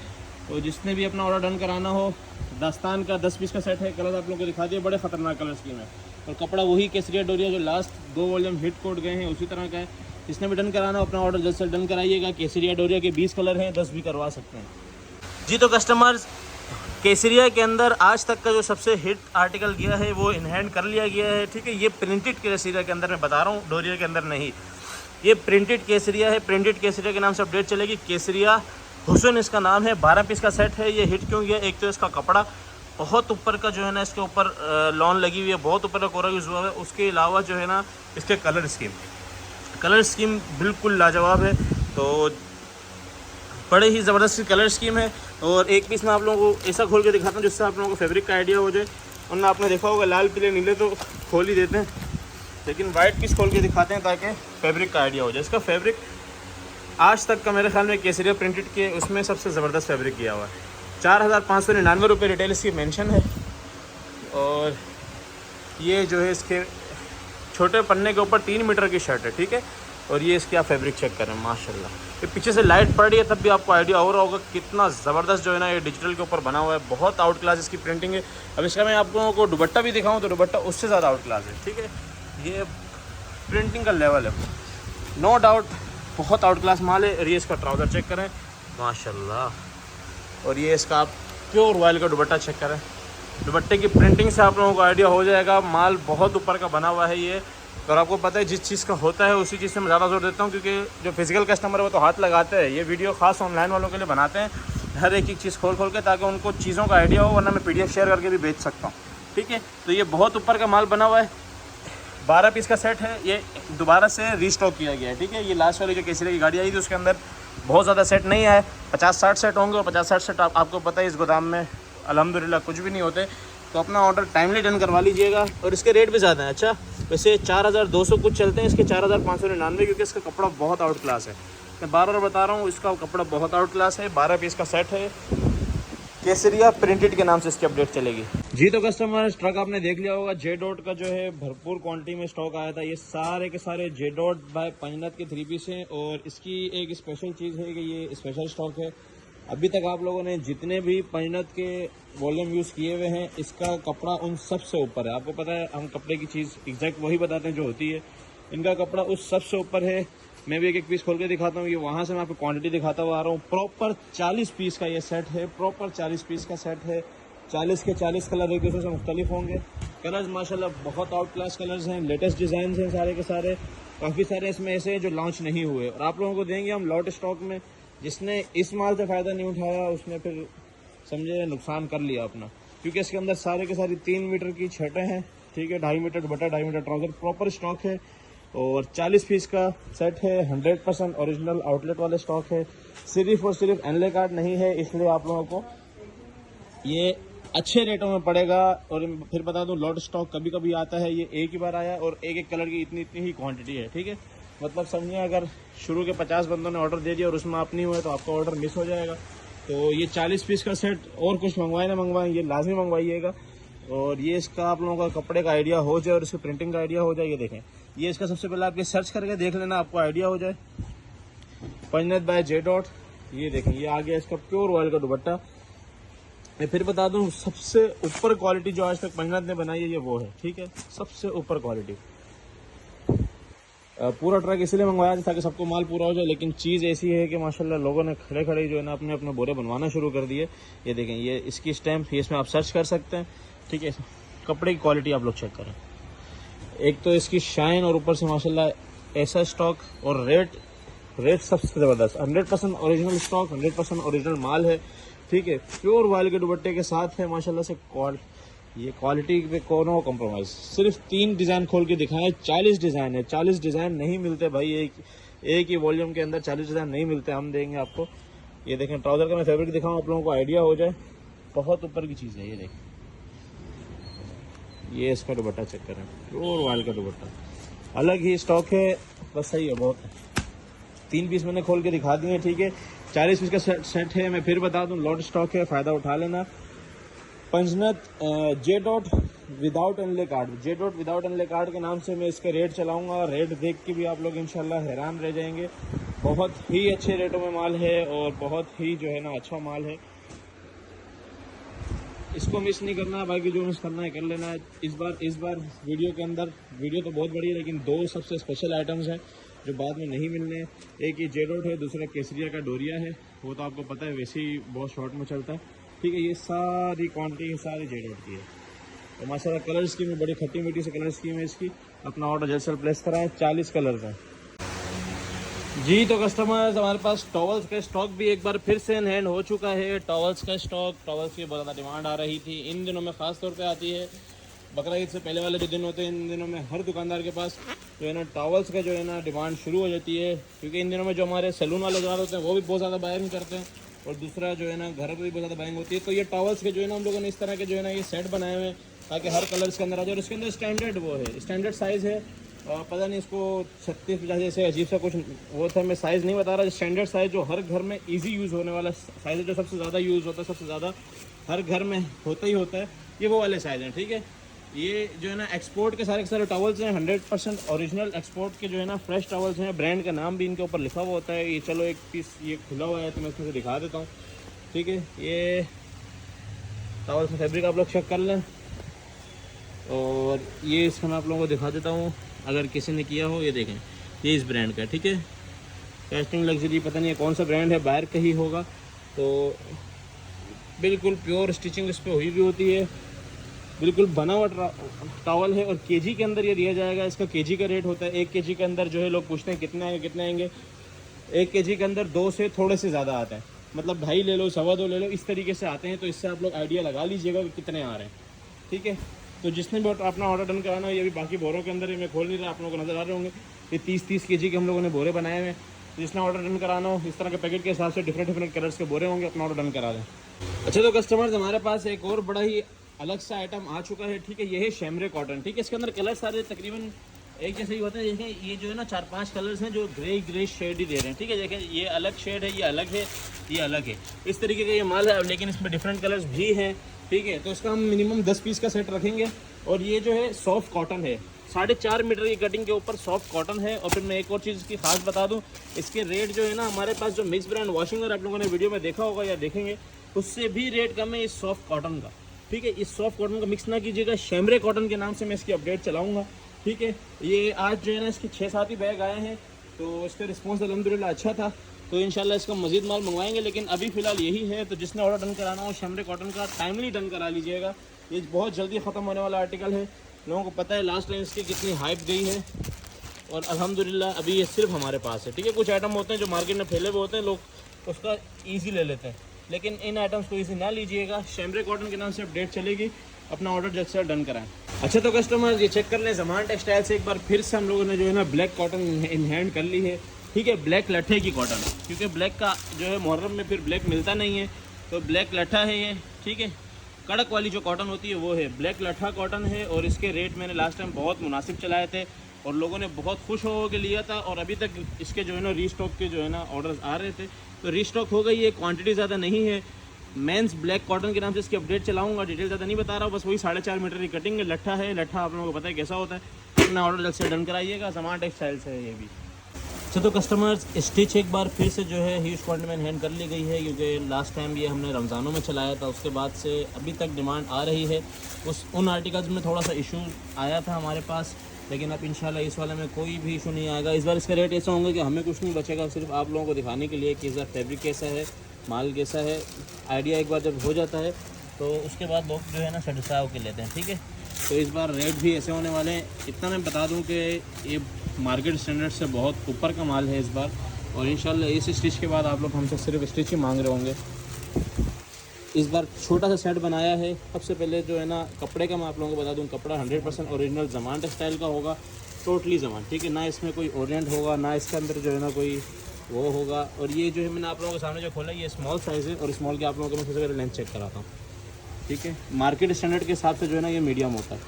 तो जिसने भी अपना ऑर्डर डन कराना हो, दास्तान का 10 पीस का सेट है। कलर आप लोगों को दिखा दिए, बड़े ख़तरनाक कलर स्कीम है। और कपड़ा वही केसरिया डोरिया जो लास्ट 2 वॉल्यूम हिट कोड गए हैं उसी तरह का है। जिसने भी डन कराना हो अपना ऑर्डर जल्द से डन कराइएगा। केसरिया डोरिया के 20 कलर हैं, 10 भी करवा सकते हैं जी। तो कस्टमर्स केसरिया के अंदर आज तक का जो सबसे हिट आर्टिकल गया है वो इन हैंड कर लिया गया है, ठीक है। ये प्रिंटेड केसरिया के अंदर मैं बता रहा हूँ, डोरिया के अंदर नहीं। ये प्रिंटेड केसरिया है, प्रिंटेड केसरिया के नाम से अपडेट चलेगी। केसरिया हुसैन इसका नाम है, 12 पीस का सेट है। ये हिट क्यों गया? एक तो इसका कपड़ा बहुत ऊपर का जो है ना, इसके ऊपर लॉन लगी हुई है, बहुत ऊपर का कोरा यूज़ हुआ है। उसके अलावा जो है ना इसके कलर स्कीम बिल्कुल लाजवाब है। तो बड़े ही ज़बरदस्त कलर स्कीम है। और एक पीस मैं आप लोगों को ऐसा खोल के दिखाता हूँ जिससे आप लोगों को फैब्रिक का आइडिया हो जाए। वरना आपने देखा होगा लाल पीले नीले तो खोल ही देते हैं, लेकिन वाइट पीस खोल के दिखाते हैं ताकि फैब्रिक का आइडिया हो जाए। इसका फैब्रिक आज तक का मेरे ख्याल में केसरिया प्रिंटेड के उसमें सबसे ज़बरदस्त फैब्रिक किया हुआ है। 4,599 रुपये रिटेल इसकी मेंशन है। और ये जो है इसके छोटे पन्ने के ऊपर 3 मीटर की शर्ट है, ठीक है। और ये इसकी आप फैब्रिक चेक करें, माशाल्लाह। ये पीछे से लाइट पड़ रही है तब भी आपको आइडिया हो रहा होगा कितना ज़बरदस्त जो है ना ये डिजिटल के ऊपर बना हुआ है। बहुत आउट क्लास इसकी प्रिंटिंग है। अब इसका मैं आप लोगों को दुपट्टा भी दिखाऊँ तो दुपट्टा उससे ज़्यादा आउट क्लास है, ठीक है। ये प्रिंटिंग का लेवल है, नो डाउट बहुत आउट क्लास माल है। और ये इसका ट्राउज़र चेक करें, माशाल्लाह। और ये इसका आप प्योर रॉयल का दुपट्टा चेक करें। दुपट्टे की प्रिंटिंग से आप लोगों को आइडिया हो जाएगा माल बहुत ऊपर का बना हुआ है ये। और आपको पता है जिस चीज़ का होता है उसी चीज़ से मैं ज़्यादा जोर देता हूँ, क्योंकि जो फिजिकल कस्टमर है वो तो हाथ लगाते हैं। ये वीडियो खास ऑनलाइन वालों के लिए बनाते हैं, हर एक चीज़ खोल के, ताकि उनको चीज़ों का आइडिया हो। वरना मैं PDF शेयर करके भी बेच सकता हूँ, ठीक है। तो ये बहुत ऊपर का माल बना हुआ है, 12 पीस का सेट है। ये दोबारा से रीस्टॉक किया गया है, ठीक है। ये लास्ट वाली जो केसरिया की गाड़ी आई थी उसके अंदर बहुत ज़्यादा सेट नहीं आए, 50-60 सेट होंगे। और 50-60 सेट आपको पता है इस गोदाम में अल्हम्दुलिल्लाह कुछ भी नहीं होते। तो अपना ऑर्डर टाइमली डन करवा लीजिएगा। और इसके रेट भी ज़्यादा हैं। अच्छा, वैसे 4,200 कुछ चलते हैं, इसके 4,599, क्योंकि इसका कपड़ा बहुत आउट क्लास है। मैं बार-बार बता रहा हूँ, इसका कपड़ा बहुत आउट क्लास है। 12 पीस का सेट है, केसरिया प्रिंटेड के नाम से इसकी अपडेट चलेगी जी। तो कस्टमर ट्रक आपने देख लिया होगा, जे डॉट का जो है भरपूर क्वांटिटी में स्टॉक आया था। ये सारे के सारे जे डॉट बाय पंजनत के 3 पीस हैं। और इसकी एक स्पेशल चीज़ है कि ये स्पेशल स्टॉक है। अभी तक आप लोगों ने जितने भी पंजनत के वॉल्यूम यूज़ किए हुए हैं, इसका कपड़ा उन सब से ऊपर है। आपको पता है हम कपड़े की चीज़ एग्जैक्ट वही बताते हैं जो होती है। इनका कपड़ा उस सब से ऊपर है। मैं भी एक एक पीस खोल के दिखाता हूँ। ये वहाँ से मैं आपको क्वांटिटी दिखाता हुआ आ रहा हूँ। प्रॉपर 40 पीस का ये सेट है, प्रॉपर 40 पीस का सेट है। 40 के 40 कलर एक दूसरे से मुख्तलिफ होंगे। कलर्स माशाल्लाह बहुत आउट क्लास कलर्स हैं, लेटेस्ट डिज़ाइन हैं सारे के सारे। काफ़ी सारे इसमें ऐसे हैं जो लॉन्च नहीं हुए और आप लोगों को देंगे हम लॉट स्टॉक में। जिसने इस माल से फ़ायदा नहीं उठाया उसने फिर समझे नुकसान कर लिया अपना, क्योंकि इसके अंदर सारे के सारी 3 मीटर की छटें हैं, ठीक है। 2.5 metre dupatta, 2.5 metre trouser, proper stock है और 40 पीस का सेट है। 100% ओरिजिनल आउटलेट वाले स्टॉक है। सिर्फ और सिर्फ एनले कार्ड नहीं है, इसलिए आप लोगों को ये अच्छे रेटों में पड़ेगा। और फिर बता दूं, लॉट स्टॉक कभी कभी आता है, ये एक ही बार आया और एक एक कलर की इतनी इतनी ही क्वांटिटी है, ठीक है। मतलब समझिए अगर शुरू के 50 बंदों ने ऑर्डर दे दिया और उसमें आप नहीं हुए तो आपका ऑर्डर मिस हो जाएगा। तो ये 40 पीस का सेट और कुछ मंगवाए ना मंगवाएं, ये लाजमी मंगवाइएगा। और ये इसका आप लोगों का कपड़े का आइडिया हो जाए और इसकी प्रिंटिंग का आइडिया हो जाए। ये देखें, ये इसका सबसे पहले आप ये सर्च करके देख लेना, आपको आइडिया हो जाए। पंजनत बाय जे डॉट, ये देखें, ये आ गया इसका प्योर ऑयल का दुपट्टा। मैं फिर बता दूं, सबसे ऊपर क्वालिटी जो आज तक पंजनत ने बनाई है ये वो है, ठीक है, सबसे ऊपर क्वालिटी। पूरा ट्रक इसलिए मंगवाया था ताकि सबको माल पूरा हो जाए, लेकिन चीज़ ऐसी है कि माशाल्लाह लोगों ने खड़े खड़े जो है ना अपने अपने बोरे बनवाना शुरू कर दिए। ये देखें, ये इसकी स्टैम्प, इसमें आप सर्च कर सकते हैं, ठीक है। कपड़े की क्वालिटी आप लोग चेक करें, एक तो इसकी शाइन और ऊपर से माशाल्लाह ऐसा स्टॉक और रेट सबसे ज़बरदस्त। 100% ओरिजिनल स्टॉक, 100% ओरिजिनल माल है, ठीक है। प्योर वाइल के दुपट्टे के साथ है माशाल्लाह से। ये क्वालिटी पे कोनो कॉम्प्रोमाइज़। सिर्फ 3 डिज़ाइन खोल के दिखाएं, 40 डिज़ाइन है। 40 डिज़ाइन नहीं मिलते भाई, एक ही वॉल्यूम के अंदर 40 डिज़ाइन नहीं मिलते, हम देंगे आपको। ये देखें, ट्राउज़र का मैं फैब्रिक दिखाऊं आप लोगों को आइडिया हो जाए, बहुत ऊपर की चीज़ है। ये देखें, ये इसका दुपट्टा चेक करें, प्योर वाइल का दुपट्टा, अलग ही स्टॉक है, बस सही है, बहुत है। 3 पीस मैंने खोल के दिखा दिए, ठीक है। 40 पीस का सेट है। मैं फिर बता दूं, लॉट स्टॉक है, फ़ायदा उठा लेना। पंजनत जे डॉट विदाउट एनले कार्ड, जे डॉट विदाउट एनले कार्ड के नाम से मैं इसके रेट चलाऊंगा। रेट देख के भी आप लोग इंशाल्लाह हैरान रह जाएंगे। बहुत ही अच्छे रेटों में माल है और बहुत ही जो है ना अच्छा माल है। इसको मिस नहीं करना है, बाकी जो मिस करना है कर लेना है। इस बार वीडियो के अंदर, वीडियो तो बहुत बड़ी है लेकिन 2 सबसे स्पेशल आइटम्स हैं जो बाद में नहीं मिलने। एक ये जे डॉट है, दूसरा केसरिया का डोरिया है, वो तो आपको पता है वैसे ही बहुत शॉर्ट में चलता है, ठीक है। ये सारी क्वांटिटी सारी जे डॉट की है। तो माशाल्लाह कलर स्कीम है, बड़ी खट्टी मीठी से कलर स्कीम है इसकी। अपना ऑर्डर जल्द से प्लेस कराएं। 40 कलर है जी। तो कस्टमर्स, हमारे पास टॉवल्स का स्टॉक भी एक बार फिर से इन हैंड हो चुका है। टॉवल्स का स्टॉक, टॉवल्स की बहुत ज़्यादा डिमांड आ रही थी, इन दिनों में ख़ास तौर पे आती है। बकरा ईद से पहले वाले जो दिन होते हैं, इन दिनों में हर दुकानदार के पास जो है ना टॉवल्स का जो है ना डिमांड शुरू हो जाती है, क्योंकि इन दिनों में जो हमारे सैलून वाले दुकान होते हैं वो भी बहुत ज़्यादा बायरिंग करते हैं और दूसरा जो है ना घर पर भी बहुत ज़्यादा बायरिंग होती है। तो ये टॉवल्स के जो है ना हम लोगों ने इस तरह के जो है ना ये सेट बनाए हुए हैं ताकि हर कलर के अंदर आ जाए। और इसके अंदर स्टैंडर्ड वो है, स्टैंडर्ड साइज़ है, पता नहीं इसको 36-50 जैसे अजीब सा कुछ वो था, मैं साइज़ नहीं बता रहा। स्टैंडर्ड साइज़ जो हर घर में इजी यूज़ होने वाला साइज़ है, जो सबसे ज़्यादा यूज़ होता है, सबसे ज़्यादा हर घर में होता ही होता है, ये वो वाले साइज़ हैं, ठीक है। ये जो है ना एक्सपोर्ट के सारे टॉवल्स हैं, 100% ओरिजिनल एक्सपोर्ट के जो है ना फ्रेश टॉवल्स हैं। ब्रांड का नाम भी इनके ऊपर लिखा हुआ होता है। ये चलो एक पीस ये खुला हुआ है तो मैं इसमें से दिखा देता हूँ, ठीक है। ये टॉवल्स का फैब्रिक आप लोग चेक कर लें और ये इसमें मैं आप लोगों को दिखा देता हूँ अगर किसी ने किया हो। ये देखें, ये इस ब्रांड का, ठीक है। कैस्टिंग लग्जरी, पता नहीं है कौन सा ब्रांड है, बाहर का ही होगा। तो बिल्कुल प्योर स्टिचिंग इस पर हुई भी होती है, बिल्कुल बना हुआ टॉवल है। और केजी के अंदर ये दिया जाएगा, इसका केजी का रेट होता है। 1 केजी के अंदर जो है लोग पूछते हैं कितने आएंगे। 1 केजी के अंदर 2 से थोड़े से ज़्यादा आता है, मतलब 2.5 ले लो, 2.25 ले लो, इस तरीके से आते हैं। तो इससे आप लोग आइडिया लगा लीजिएगा कि कितने आ रहे हैं, ठीक है। तो जिसने भी अपना ऑर्डर डन कराना है, ये भी बाकी बोरों के अंदर ही मैं खोल नहीं रहा, आप लोगों को नज़र आ रहे होंगे ये 30-30 केजी के हम लोगों ने बोरे बनाए हुए हैं। जिसने ऑर्डर डन कराना हो, इस तरह के पैकेट के हिसाब से डिफरेंट कलर्स के बोरे होंगे, अपना ऑर्डर डन करा दें। अच्छा, तो कस्टमर्स, हमारे पास एक और बड़ा ही अलग सा आइटम आ चुका है, ठीक है। ये है शैमरे कॉटन, ठीक है। इसके अंदर कलर सारे तकरीबन एक जैसे ही होते हैं। देखें, ये जो है ना 4-5 कलर्स हैं जो ग्रे शेड ही दे रहे हैं, ठीक है। देखें, ये अलग शेड है, ये अलग है, ये अलग है, इस तरीके का ये माल है, लेकिन इसमें डिफरेंट कलर्स भी हैं, ठीक है। तो इसका हम मिनिमम 10 पीस का सेट रखेंगे। और ये जो है सॉफ्ट कॉटन है, 4.5 मीटर की कटिंग के ऊपर सॉफ्ट कॉटन है। और फिर मैं एक और चीज़ की खास बता दूं, इसके रेट जो है ना, हमारे पास जो मिक्स ब्रांड वॉशिंग आप लोगों ने वीडियो में देखा होगा या देखेंगे, उससे भी रेट कम है इस सॉफ्ट कॉटन का, ठीक है। इस सॉफ्ट कॉटन का मिक्स ना कीजिएगा, शैमरे कॉटन के नाम से मैं इसकी अपडेट चलाऊँगा, ठीक है। ये आज जो है ना इसके 6-7 ही बैग आए हैं, तो इसका रिस्पॉन्स अल्हम्दुलिल्लाह अच्छा था। तो इंशाल्लाह इसका मज़ीद माल मंगवाएंगे, लेकिन अभी फ़िलहाल यही है। तो जिसने ऑर्डर डन कराना हो शमरे कॉटन का टाइमली डन करा लीजिएगा, ये बहुत जल्दी ख़त्म होने वाला आर्टिकल है। लोगों को पता है लास्ट टाइम इसकी कितनी हाइप गई है, और अल्हम्दुलिल्लाह अभी ये सिर्फ हमारे पास है, ठीक है। कुछ आइटम होते हैं जो मार्केट में फैले हुए होते हैं, लोग उसका ईजी ले लेते हैं, लेकिन इन आइटम्स को ईजी ना लीजिएगा। शमरे कॉटन के नाम से अपडेट चलेगी, अपना ऑर्डर जल्द से डन कराएं। अच्छा तो कस्टमर्स ये चेक कर लें, ज़मान टेक्सटाइल से एक बार फिर से हम लोगों ने जो है ना ब्लैक कॉटन इन हैंड कर ली है, ठीक है। ब्लैक लट्ठे की कॉटन, क्योंकि ब्लैक का जो है मुहर्रम में फिर ब्लैक मिलता नहीं है, तो ब्लैक लट्ठा है ये, ठीक है। कड़क वाली जो कॉटन होती है वो है ब्लैक लट्ठा कॉटन है, और इसके रेट मैंने लास्ट टाइम बहुत मुनासिब चलाए थे और लोगों ने बहुत खुश हो के लिया था, और अभी तक इसके जो है ना रीस्टॉक के जो है ना ऑर्डर्स आ रहे थे, तो रीस्टॉक हो गई है। क्वांटिटी ज़्यादा नहीं है। मेंस ब्लैक कॉटन के नाम से इसकी अपडेट चलाऊंगा, डिटेल ज़्यादा नहीं बता रहा हूँ, बस वही 4.5 मीटर की कटिंग है। लट्ठा है, लट्ठा आप लोगों को पता है कैसा होता है। अपना ऑर्डर जल्द से डन कराइएगा। ज़मान टेक्सटाइल से है ये भी। अच्छा तो कस्टमर्स स्टिच एक बार फिर से जो है ह्यूज क्वांटिटी में हैंड कर ली गई है, क्योंकि लास्ट टाइम ये हमने रमज़ानों में चलाया था, उसके बाद से अभी तक डिमांड आ रही है। उन आर्टिकल्स में थोड़ा सा इशू आया था हमारे पास, लेकिन अब इंशाल्लाह इस वाले में कोई भी इशू नहीं आएगा। इस बार इसका रेट ऐसा होंगे कि हमें कुछ नहीं बचेगा, सिर्फ आप लोगों को दिखाने के लिए कि इस बार फैब्रिक कैसा है, माल कैसा है। आइडिया एक बार जब हो जाता है तो उसके बाद लोग जो है ना सेटिस्फाई होकर लेते हैं, ठीक है। तो इस बार रेट भी ऐसे होने वाले हैं। इतना मैं बता दूं कि ये मार्केट स्टैंडर्ड से बहुत ऊपर का माल है इस बार, और इंशाल्लाह इस स्टिच के बाद आप लोग हमसे सिर्फ स्टिच ही मांग रहे होंगे। इस बार छोटा सा सेट बनाया है। सबसे पहले जो है ना कपड़े का मैं आप लोगों को बता दूं, कपड़ा 100% ओरिजिनल ज़मान टेक्सटाइल का होगा, टोटली ज़मान, ठीक है। ना इसमें कोई ओरिएंट होगा, ना इसके अंदर जो है ना कोई वो होगा। और ये जो है मैंने आप लोगों के सामने जो खोला ये स्मॉल साइज़ है, और स्मॉल के आप लोगों को मैं सबसे पहले लेंथ चेक कराता हूँ, ठीक है। मार्केट स्टैंडर्ड के हिसाब से जो है ना ये मीडियम होता है,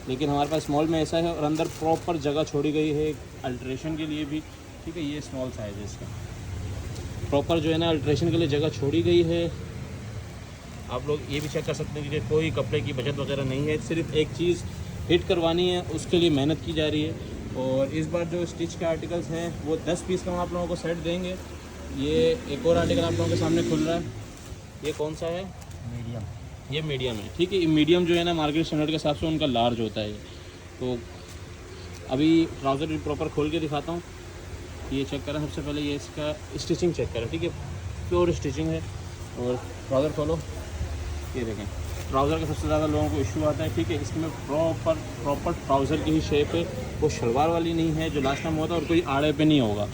लेकिन हमारे पास स्मॉल में ऐसा है, और अंदर प्रॉपर जगह छोड़ी गई है अल्ट्रेशन के लिए भी, ठीक है। ये स्मॉल साइज़ है इसका, प्रॉपर जो है ना अल्ट्रेशन के लिए जगह छोड़ी गई है। आप लोग ये भी चेक कर सकते हैं कि कोई कपड़े की बचत वगैरह नहीं है, सिर्फ एक चीज़ हिट करवानी है, उसके लिए मेहनत की जा रही है। और इस बार जो स्टिच के आर्टिकल्स हैं वो 10 पीस का हम आप लोगों को सेट देंगे। ये एक और आर्टिकल आप लोगों के सामने खुल रहा है, ये कौन सा है? मीडियम। ये मीडियम है, ठीक है। ये मीडियम जो है ना मार्केट स्टैंडर्ड के हिसाब से उनका लार्ज होता है। तो अभी ट्राउज़र भी प्रॉपर खोल के दिखाता हूँ। ये चेक करें सबसे पहले, ये इसका स्टिचिंग चेक करें, ठीक है। प्योर स्टिचिंग है। और ट्राउज़र खोलो, ये देखें। ट्राउज़र का सबसे ज़्यादा लोगों को इशू आता है, ठीक है। इसमें प्रॉपर ट्राउज़र की ही शेप है, वो शलवार वाली नहीं है जो लास्ट टाइम हुआ था, और कोई आड़े पे नहीं होगा।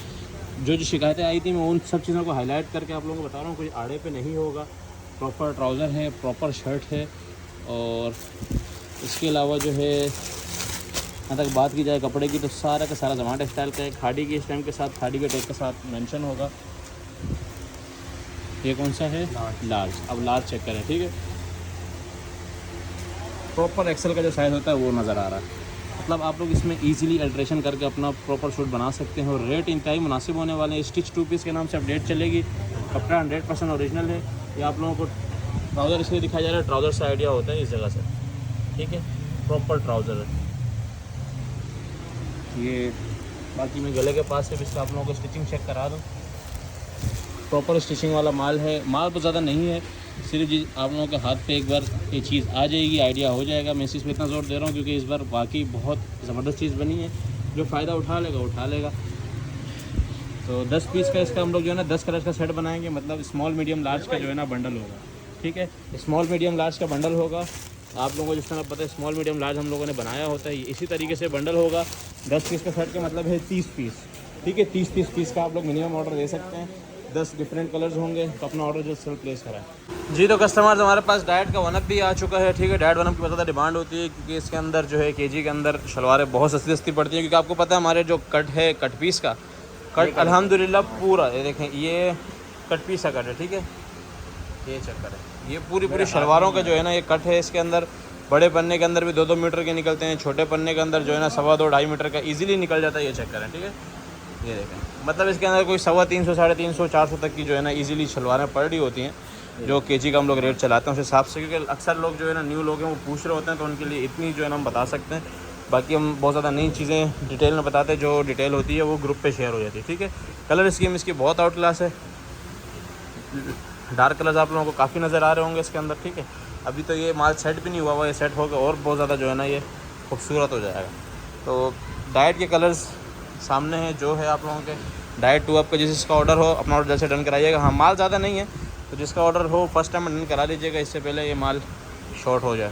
जो शिकायतें आई थी मैं उन सब चीज़ों को हाईलाइट करके आप लोगों को बता रहा हूँ, कोई आड़े पे नहीं होगा। प्रॉपर ट्राउज़र है, प्रॉपर शर्ट है। और इसके अलावा जो है यहाँ तक बात की जाए कपड़े की, तो सारा का सारा ज़मान टेक्सटाइल का है। खाड़ी की स्टैम्प के साथ, खाड़ी के टैग के साथ मेंशन होगा। ये कौन सा है? लार्ज। अब लार्ज चेक करें, ठीक है। प्रॉपर एक्सेल का जो साइज़ होता है वो नज़र आ रहा है। मतलब आप लोग इसमें इजीली अल्ट्रेशन करके अपना प्रॉपर सूट बना सकते हैं, और रेट इंतहाई मुनासिब होने वाले हैं। स्टिच 2 पीस के नाम से अपडेट चलेगी। कपड़ा 100% ओरिजिनल है। ये आप लोगों को ट्राउज़र इसलिए दिखाया जा रहा है, ट्राउज़र से आइडिया होता है इस जगह से, ठीक है। प्रॉपर ट्राउज़र है ये। बाकी मैं गले के पास से भी आप लोगों को स्टिचिंग चेक करा दूँ। प्रॉपर स्टिचिंग वाला माल है। माल तो ज़्यादा नहीं है, सिर्फ जी आप लोगों के हाथ पे एक बार ये चीज़ आ जाएगी, आइडिया हो जाएगा। मैं इस पर इतना ज़ोर दे रहा हूँ क्योंकि इस बार वाकई बहुत ज़बरदस्त चीज़ बनी है। जो फ़ायदा उठा लेगा। तो 10 पीस का इसका हम लोग जो है ना 10 कलर का सेट बनाएंगे। मतलब स्मॉल मीडियम लार्ज का जो है ना बंडल होगा, ठीक है। स्मॉल मीडियम लार्ज का बंडल होगा। आप लोगों को जिस तरह पता है स्मॉल मीडियम लार्ज हम लोगों ने बनाया होता है, इसी तरीके से बंडल होगा। 10 पीस का सेट का मतलब है 30 पीस, ठीक है। 30 पीस का आप लोग मिनिमम ऑर्डर दे सकते हैं। 10 डिफरेंट कलर्स होंगे, तो अपना ऑर्डर जो सेल प्लेस कराएं जी। तो कस्टमर्स हमारे पास डाइट का 1 अप भी आ चुका है, ठीक है। डाइट 1 अप की बहुत ज़्यादा डिमांड होती है, क्योंकि इसके अंदर जो है केजी के अंदर शलवारें बहुत सस्ती पड़ती हैं। क्योंकि आपको पता है हमारे जो कट है, कट पीस का कट अल्हम्दुलिल्लाह पूरा, ये देखें ये कट पीस का कट है, ठीक है। ये चक्कर है, ये पूरी शलवारों का जो है ना ये कट है। इसके अंदर बड़े पन्ने के अंदर भी 2-2 मीटर के निकलते हैं, छोटे पन्ने के अंदर जो है ना 2.25-2.5 मीटर का इजीली निकल जाता है। ये चेक करें, ठीक है। ये देखें, मतलब इसके अंदर कोई 350, 350, 400 तक की जो है ना इजीली शलवारें पड़ रही होती हैं, जो केजी का हम लोग रेट चलाते हैं उस हिसाब से। क्योंकि अक्सर लोग जो है ना न्यू लोग हैं वो पूछ रहे होते हैं, तो उनके लिए इतनी जो है ना हम बता सकते हैं। बाकी हम बहुत ज़्यादा नई चीज़ें डिटेल में बताते हैं, जो डिटेल होती है वो ग्रुप पे शेयर हो जाती है, ठीक है। कलर स्कीम इसकी बहुत आउट क्लास है। डार्क कलर्स आप लोगों को काफ़ी नज़र आ रहे होंगे इसके अंदर, ठीक है। अभी तो ये माल सेट भी नहीं हुआ ये सेट होकर और बहुत ज़्यादा जो है ना ये खूबसूरत हो जाएगा। तो डाइट के कलर्स सामने है जो है आप लोगों के डायरेक्ट टू आपका जिसका ऑर्डर हो अपना ऑर्डर जैसे डन कराइएगा। हाँ माल ज़्यादा नहीं है तो जिसका ऑर्डर हो फर्स्ट टाइम डन करा लीजिएगा, इससे पहले ये माल शॉर्ट हो जाए।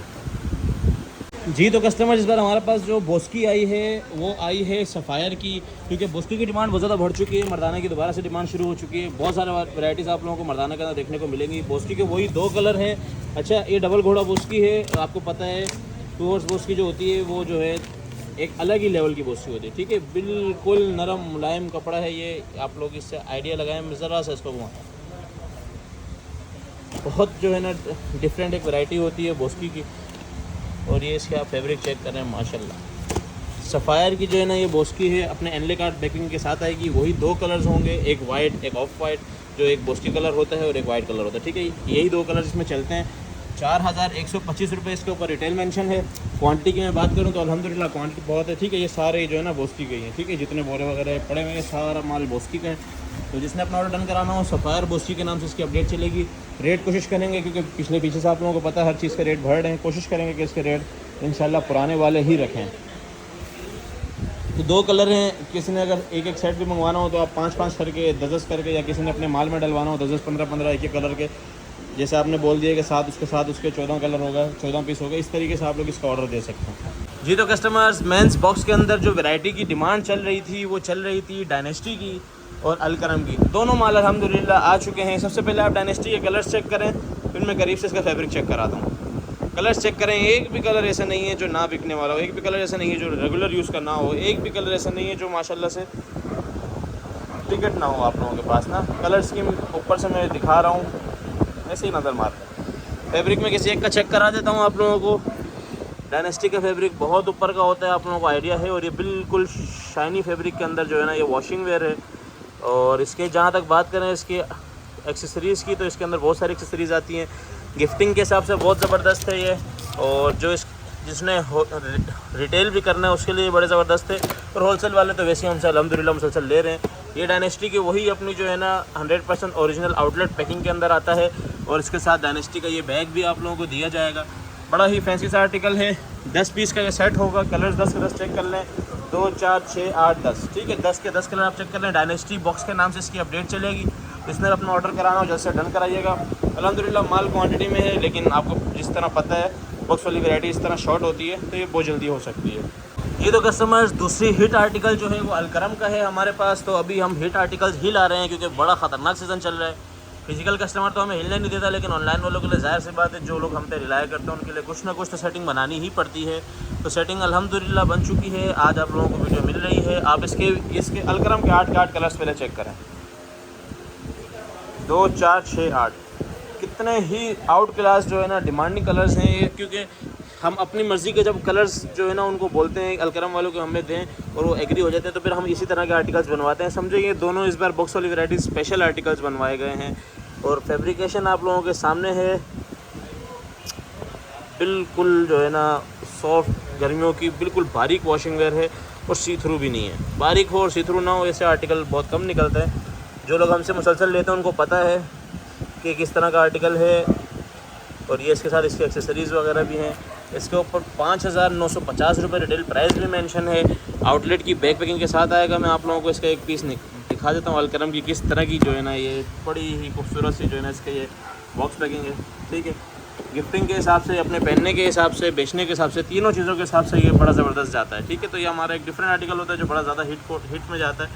जी तो कस्टमर इस बार हमारे पास जो बोस्की आई है वो आई है सफ़ायर की, क्योंकि बोस्की की डिमांड बहुत ज़्यादा बढ़ चुकी है, मर्दाना की दोबारा से डिमांड शुरू हो चुकी है। बहुत सारे वैराइटीज़ आप लोगों को मर्दाना के अंदर देखने को मिलेंगी। बोस्की के वही 2 कलर हैं। अच्छा ये डबल घोड़ा बोस्की है, आपको पता है टू हॉर्स बोस्की जो होती है वो जो है एक अलग ही लेवल की बोस्की होती है, ठीक है। बिल्कुल नरम मुलायम कपड़ा है ये, आप लोग इससे आइडिया लगाएं ज़रा सा इसको घुमा। बहुत जो है ना डिफरेंट एक वैरायटी होती है बोस्की की। और ये इसके आप फैब्रिक चेक कर रहे हैं माशाल्लाह। सफ़ायर की जो है ना ये बोस्की है, अपने एनले कार्ड पैकिंग के साथ आएगी। वही 2 कलर्स होंगे, एक वाइट एक ऑफ वाइट, जो एक बोस्की कलर होता है और एक वाइट कलर होता है, ठीक है। यही 2 कलर इसमें चलते हैं। 4125 रुपये इसके ऊपर रिटेल मेंशन है। क्वांटिटी की मैं बात करूँ तो अल्हम्दुलिल्लाह क्वांटिटी बहुत है, ठीक है। ये सारे जो है ना बोस्की के ही हैं, ठीक है। जितने बोरे वगैरह पड़े हुए हैं सारा माल बोस्की का है। तो जिसने अपना ऑर्डर डन कराना हो सफ़ायर बोस्की के नाम से इसकी अपडेट चलेगी। रेट कोशिश करेंगे, क्योंकि पीछे से आप लोगों को पता है हर चीज़ के रेट बढ़ रहे हैं, कोशिश करेंगे कि इसके रेट इंशाल्लाह पुराने वाले ही रखें। तो 2 कलर हैं, किसी ने अगर एक सेट भी मंगवाना हो तो आप 5-5 करके 10-10 करके, या किसी ने अपने माल में डलवाना हो 10-10 15-15 एक कलर के, जैसे आपने बोल दिया कि साथ उसके 14 कलर होगा, 14 पीस होगा, इस तरीके से आप लोग इसका ऑर्डर दे सकते हैं। जी तो कस्टमर्स मेंस बॉक्स के अंदर जो वैरायटी की डिमांड चल रही थी वो चल रही थी डायनेस्टी की और अलकरम की। दोनों माल अल्हम्दुलिल्लाह आ चुके हैं। सबसे पहले आप डायनेस्टी के कलर्स चेक करें, फिर मैं करीब से इसका फैब्रिक चेक कराता हूँ। कलर्स चेक करें, एक भी कलर ऐसा नहीं है जो ना बिकने वाला हो, एक भी कलर ऐसा नहीं है जो रेगुलर यूज़ का ना हो, एक भी कलर ऐसा नहीं है जो माशाल्लाह से टिकट ना हो आप लोगों के पास ना। कलर स्कीम ऊपर से मैं दिखा रहा हूँ, ऐसे ही नज़र मारते हैं। फैब्रिक में किसी एक का चेक करा देता हूँ आप लोगों को। डायनेस्टी का फैब्रिक बहुत ऊपर का होता है, आप लोगों को आइडिया है। और ये बिल्कुल शाइनी फैब्रिक के अंदर जो है ना ये वॉशिंग वेयर है। और इसके जहाँ तक बात करें इसके एक्सेसरीज़ की, तो इसके अंदर बहुत सारी एक्सेसरीज़ आती हैं। गिफ्टिंग के हिसाब से बहुत ज़बरदस्त है ये। और जो जिसने रिटेल भी करना है उसके लिए बड़े ज़बरदस्त है। और होलसेल वाले तो वैसे हमसे अल्हम्दुलिल्लाह मुसलसल ले रहे हैं। ये डायनेस्टी की वही अपनी जो है ना 100% ओरिजिनल आउटलेट पैकिंग के अंदर आता है। और इसके साथ डायनेस्टी का ये बैग भी आप लोगों को दिया जाएगा। बड़ा ही फैंसी सा आर्टिकल है। 10 पीस का ये सेट होगा। कलर्स 10 के 10 चेक कर लें, 2 4 6 8 10, ठीक है। 10 के 10 कलर आप चेक कर लें। डायनेस्टी बॉक्स के नाम से इसकी अपडेट चलेगी। इसने अपना ऑर्डर कराना हो जल्द से डन कराइएगा। अल्हम्दुलिल्लाह माल क्वांटिटी में है, लेकिन आपको जिस तरह पता है बॉक्स वाली वैरायटी इस तरह शॉर्ट होती है तो ये बहुत जल्दी हो सकती है। ये तो कस्टमर्स दूसरी हिट आर्टिकल जो है वो अलकरम का है हमारे पास। तो अभी हम हिट आर्टिकल्स ही ला रहे हैं क्योंकि बड़ा ख़तरनाक सीज़न चल रहा है। फिजिकल कस्टमर तो हमें हिलने नहीं देता, लेकिन ऑनलाइन वालों के लिए ज़ाहिर सी बात है जो लोग हम पे रिलाय करते हैं उनके लिए कुछ ना कुछ तो सेटिंग बनानी ही पड़ती है। तो सेटिंग अल्हम्दुलिल्लाह बन चुकी है। आज आप लोगों को वीडियो मिल रही है। आप इसके अलकरम के 8 कलर्स पहले चेक करें। 2 4 6 8 कितने ही आउट क्लास जो है ना डिमांडिंग कलर्स हैं ये। क्योंकि हम अपनी मर्ज़ी के जब कलर्स जो है ना उनको बोलते हैं अलकरम वालों को हमें दें और वो एग्री हो जाते हैं, तो फिर हम इसी तरह के आर्टिकल्स बनवाते हैं। समझे ये दोनों इस बार बॉक्स वाली वैरायटी स्पेशल आर्टिकल्स बनवाए गए हैं। और फैब्रिकेशन आप लोगों के सामने है। बिल्कुल जो है ना सॉफ्ट गर्मियों की बिल्कुल बारीक वॉशिंग वेयर है और सी थ्रू भी नहीं है। बारीक हो और सी थ्रू ना हो ऐसे आर्टिकल बहुत कम निकलते हैं। जो लोग हमसे मुसलसल लेते हैं उनको पता है कि किस तरह का आर्टिकल है। और ये इसके साथ इसके एक्सेसरीज़ वगैरह भी हैं। इसके ऊपर 5950 रुपये रिटेल प्राइस भी मेंशन है। आउटलेट की बैग पैकिंग के साथ आएगा। मैं आप लोगों को इसका एक पीस दिखा देता हूँ अलकरम की किस तरह की जो है ना ये बड़ी ही खूबसूरत सी जो है ना इसके ये बॉक्स पैकिंग है, ठीक है। गिफ्टिंग के हिसाब से, अपने पहनने के हिसाब से, बेचने के हिसाब से, तीनों चीज़ों के हिसाब से ये बड़ा ज़बरदस्त जाता है, ठीक है। तो ये हमारा एक डिफरेंट आर्टिकल होता है जो बड़ा ज़्यादा हिट में जाता है,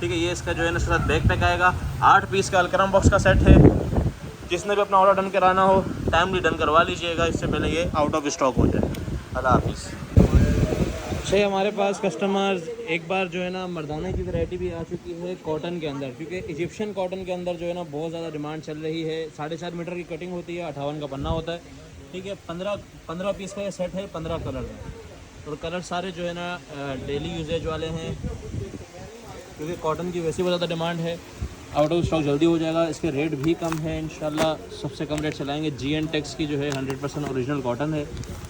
ठीक है। ये इसका जो है ना इसके साथ बैग पैक आएगा। 8 पीस का अलकरम बॉक्स का सेट है। जिसने भी अपना ऑर्डर डन कराना हो टाइमली डन करवा लीजिएगा, इससे पहले ये आउट ऑफ स्टॉक हो जाए। अल्लाह हाफिज़। अच्छा हमारे पास कस्टमर्स एक बार जो है ना मर्दाना की वैरायटी भी आ चुकी है कॉटन के अंदर, क्योंकि इजिप्शियन कॉटन के अंदर जो है ना बहुत ज़्यादा डिमांड चल रही है। 4.5 मीटर की कटिंग होती है, 58 का पन्ना होता है, ठीक है। 15 पीस का ये सेट है, 15 कलर है। और कलर सारे जो है ना डेली यूजेज वाले हैं, क्योंकि कॉटन की वैसे बहुत ज़्यादा डिमांड है। आउट ऑफ स्टॉक जल्दी हो जाएगा। इसके रेट भी कम है इंशाल्लाह, सबसे कम रेट चलाएंगे। GN टेक्स की जो है 100% ओरिजिनल कॉटन है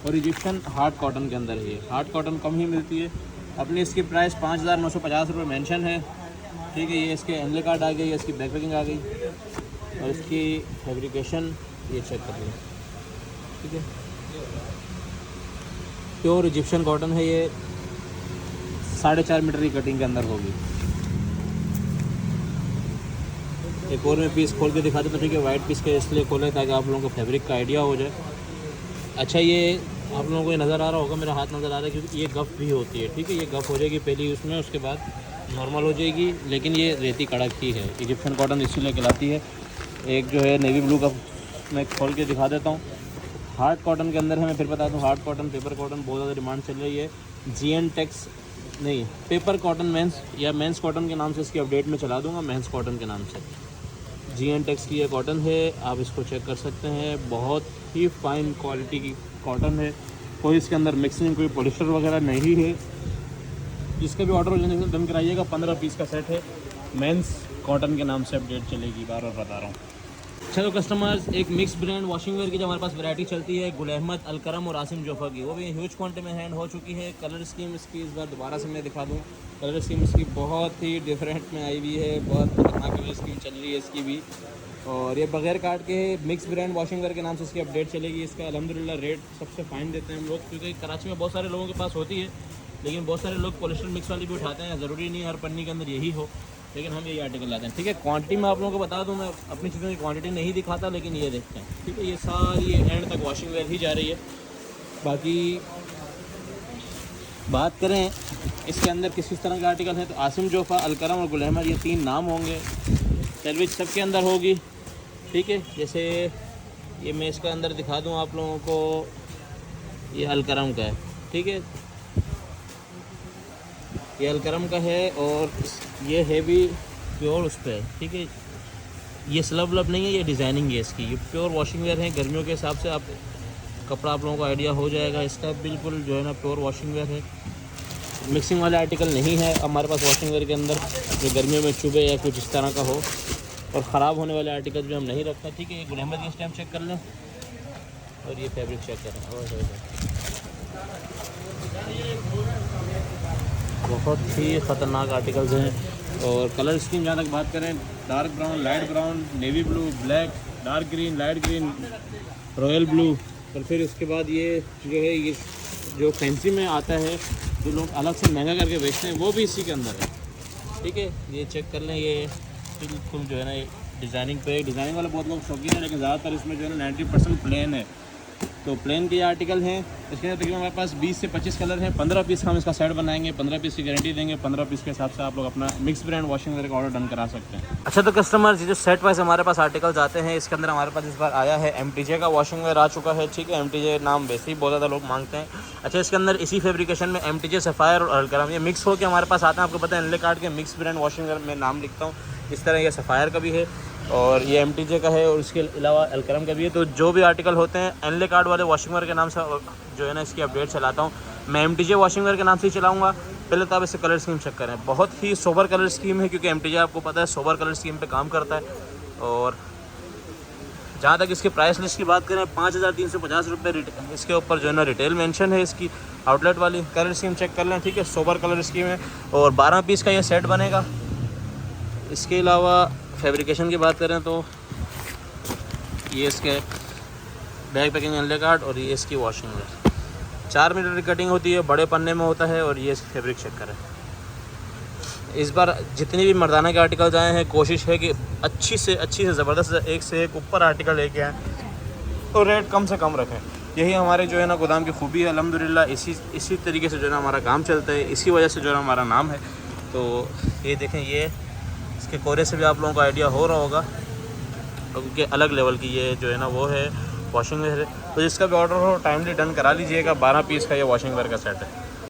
और इजिप्शियन हार्ड कॉटन के अंदर है। हार्ड कॉटन कम ही मिलती है। अपनी इसकी प्राइस 5950 रुपये मेंशन है, ठीक है। ये इसके एनले कार्ड आ गई, इसकी बैक पैकिंग आ गई और इसकी फैब्रिकेशन ये चेक कर लीजिए, ठीक है। प्योर इजिप्शियन कॉटन है ये। 4.5 मीटर की कटिंग के अंदर होगी। एक और मैं पीस खोल के दिखा देता हूँ, ठीक है। वाइट पीस के इसलिए खोले ताकि आप लोगों को फैब्रिक का आइडिया हो जाए। अच्छा, ये आप लोगों को ये नज़र आ रहा होगा, मेरा हाथ नज़र आ रहा है, क्योंकि ये गफ़ भी होती है, ठीक है। ये गफ़ हो जाएगी पहली उसमें, उसके बाद नॉर्मल हो जाएगी, लेकिन ये रेती कड़क ही है। इजिप्शियन कॉटन इसीलिए कहलाती है। एक जो है नेवी ब्लू का मैं खोल के दिखा देता हूँ। हार्ड कॉटन के अंदर है, मैं फिर बता दूँ, हार्ड कॉटन, पेपर कॉटन बहुत ज़्यादा डिमांड चल रही है। GN टेक्स नहीं, पेपर कॉटन मेंस या मेंस कॉटन के नाम से इसकी अपडेट में चला दूँगा, मेंस कॉटन के नाम से। GN टेक्स की ये कॉटन है, आप इसको चेक कर सकते हैं। बहुत ही फाइन क्वालिटी की कॉटन है, कोई इसके अंदर मिक्सिंग, कोई पॉलिस्टर वगैरह नहीं है। जिसका भी ऑर्डर हो डन कराइएगा। 15 पीस का सेट है, मेंस कॉटन के नाम से अपडेट चलेगी, बार बार बता रहा हूँ। चलो कस्टमर्स, एक मिक्स ब्रांड वॉशिंग वेयर की जो हमारे पास वैरायटी चलती है, गुल अहमद, अलकरम और आसिम जोफा की, वो भी ह्यूज क्वांटिटी में हैंड हो चुकी है। कलर स्कीम इसकी इस बार दोबारा से मैं दिखा दूँ। कलर स्कीम इसकी बहुत ही डिफरेंट में आई हुई है, बहुत खतरनाक कलर स्कीम चल रही है इसकी भी। और ये बगैर काट के मिक्स ब्रांड वॉशिंग वेयर के नाम से इसकी अपडेट चलेगी। इसका अल्हम्दुलिल्लाह रेट सबसे फाइन देते हैं हम लोग, क्योंकि कराची में बहुत सारे लोगों के पास होती है, लेकिन बहुत सारे लोग पॉलिस्टर मिक्स वाली भी उठाते हैं। ज़रूरी नहीं हर पन्नी के अंदर यही हो, लेकिन हम यही आर्टिकल लाते हैं, ठीक है। क्वांटिटी में आप लोगों को बता दूं, मैं अपनी चीज़ों की क्वांटिटी नहीं दिखाता, लेकिन ये देखते हैं, ठीक है। ये सारी एंड तक वॉशिंग वेयर ही जा रही है। बाकी बात करें इसके अंदर किस किस तरह के आर्टिकल हैं, तो आसिम जोफा, अलकरम और गुल अहमद, ये 3 नाम होंगे। सैंडविच सबके अंदर होगी, ठीक है। जैसे ये मैं इसका अंदर दिखा दूँ आप लोगों को, ये अलकरम का है, ठीक है। ये अलकरम का है और ये है भी प्योर उस पर, ठीक है। ये स्लब लब नहीं है, ये डिज़ाइनिंग है इसकी। ये प्योर वॉशिंग वेयर है, गर्मियों के हिसाब से आप कपड़ा आप लोगों को आइडिया हो जाएगा इसका। बिल्कुल जो है ना प्योर वॉशिंग वेयर है, मिक्सिंग वाले आर्टिकल नहीं है हमारे पास वॉशिंग वेयर के अंदर, जो गर्मियों में चुभे या कुछ इस तरह का हो। और ख़राब होने वाले आर्टिकल भी हम नहीं रखते, ठीक है। ये गुल अहमद की स्टैम्प चेक कर लें और ये फैब्रिक चेक करें। बहुत ही ख़तरनाक आर्टिकल्स हैं। और कलर स्कीम जहाँ तक बात करें, dark brown, light brown, navy blue, black, dark green, light green, royal blue. और फिर उसके बाद ये जो है, ये जो फैंसी में आता है, जो लोग अलग से महंगा करके बेचते हैं, वो भी इसी के अंदर है, ठीक है। ये चेक कर लें, ये बिल्कुल जो है ना, ये डिज़ाइनिंग पे, डिज़ाइनिंग वाले बहुत लोग शौकीन हैं, लेकिन ज़्यादातर इसमें जो है ना 90% प्लेन है। तो प्लेन के ये आर्टिकल हैं। इसके अंदर तकरीबन हमारे पास 20 से 25 कलर हैं। 15 पीस का हम इसका सेट बनाएंगे, 15 पीस की गारंटी देंगे। 15 पीस के हिसाब से आप लोग अपना मिक्स ब्रांड वॉशिंग वेयर का ऑर्डर डन करा सकते हैं। अच्छा, तो कस्टमर्स, जो सेट वाइज हमारे पास आर्टिकल्स आते हैं, इसके अंदर हमारे पास इस बार आया है MTJ का वॉशिंग वेयर आ चुका है, ठीक है। MTJ नाम वैसे ही बहुत ज़्यादा लोग मांगते हैं। अच्छा, इसके अंदर इसी फैब्रिकेशन में MTJ, सफ़ायर और अलकरम ये मिक्स होकर हमारे पास आते हैं। आपको पता है इनले काट के मिक्स ब्रांड वॉशिंग वेयर में नाम लिखता हूँ, इस तरह ये सफ़ायर का भी है और ये MTJ का है और इसके अलावा अलकरम का भी है। तो जो भी आर्टिकल होते हैं एनले कार्ड वाले वॉशिंग वेयर के नाम से जो है ना इसकी अपडेट चलाता हूँ मैं। MTJ वॉशिंग वेयर के नाम से ही चलाऊँगा। पहले तो आप इससे कलर स्कीम चेक करें, बहुत ही सोबर कलर स्कीम है, क्योंकि MTJ आपको पता है सोबर कलर स्कीम पे काम करता है। और जहाँ तक इसकी प्राइस लिस्ट की बात करें, 5350 रुपये इसके ऊपर जो है ना रिटेल मेंशन है इसकी, आउटलेट वाली। कलर स्कीम चेक कर लें, ठीक है, सोबर कलर स्कीम है। और 12 पीस का ये सेट बनेगा। इसके अलावा फैब्रिकेशन की बात करें तो ये इसके बैक पैकिंग एनले कार्ड और ये इसकी वॉशिंग वेयर 4 मीटर की कटिंग होती है, बड़े पन्ने में होता है। और ये फैब्रिक चेक करें। इस बार जितने भी मर्दाना के आर्टिकल्स आए हैं, कोशिश है कि अच्छी से ज़बरदस्त, एक से एक ऊपर आर्टिकल लेके आएँ और रेट कम से कम रखें। यही हमारे जो है ना गोदाम की खूबी है। अल्हम्दुलिल्लाह इसी तरीके से जो है ना हमारा काम चलता है, इसी वजह से जो है हमारा नाम है। तो ये देखें, ये इसके कोरे से भी आप लोगों को आइडिया हो रहा होगा, क्योंकि अलग लेवल की ये जो है ना वो है वॉशिंग वेयर है। तो जिसका भी ऑर्डर हो टाइमली डन करा लीजिएगा। 12 पीस का ये वॉशिंग वेयर का सेट है।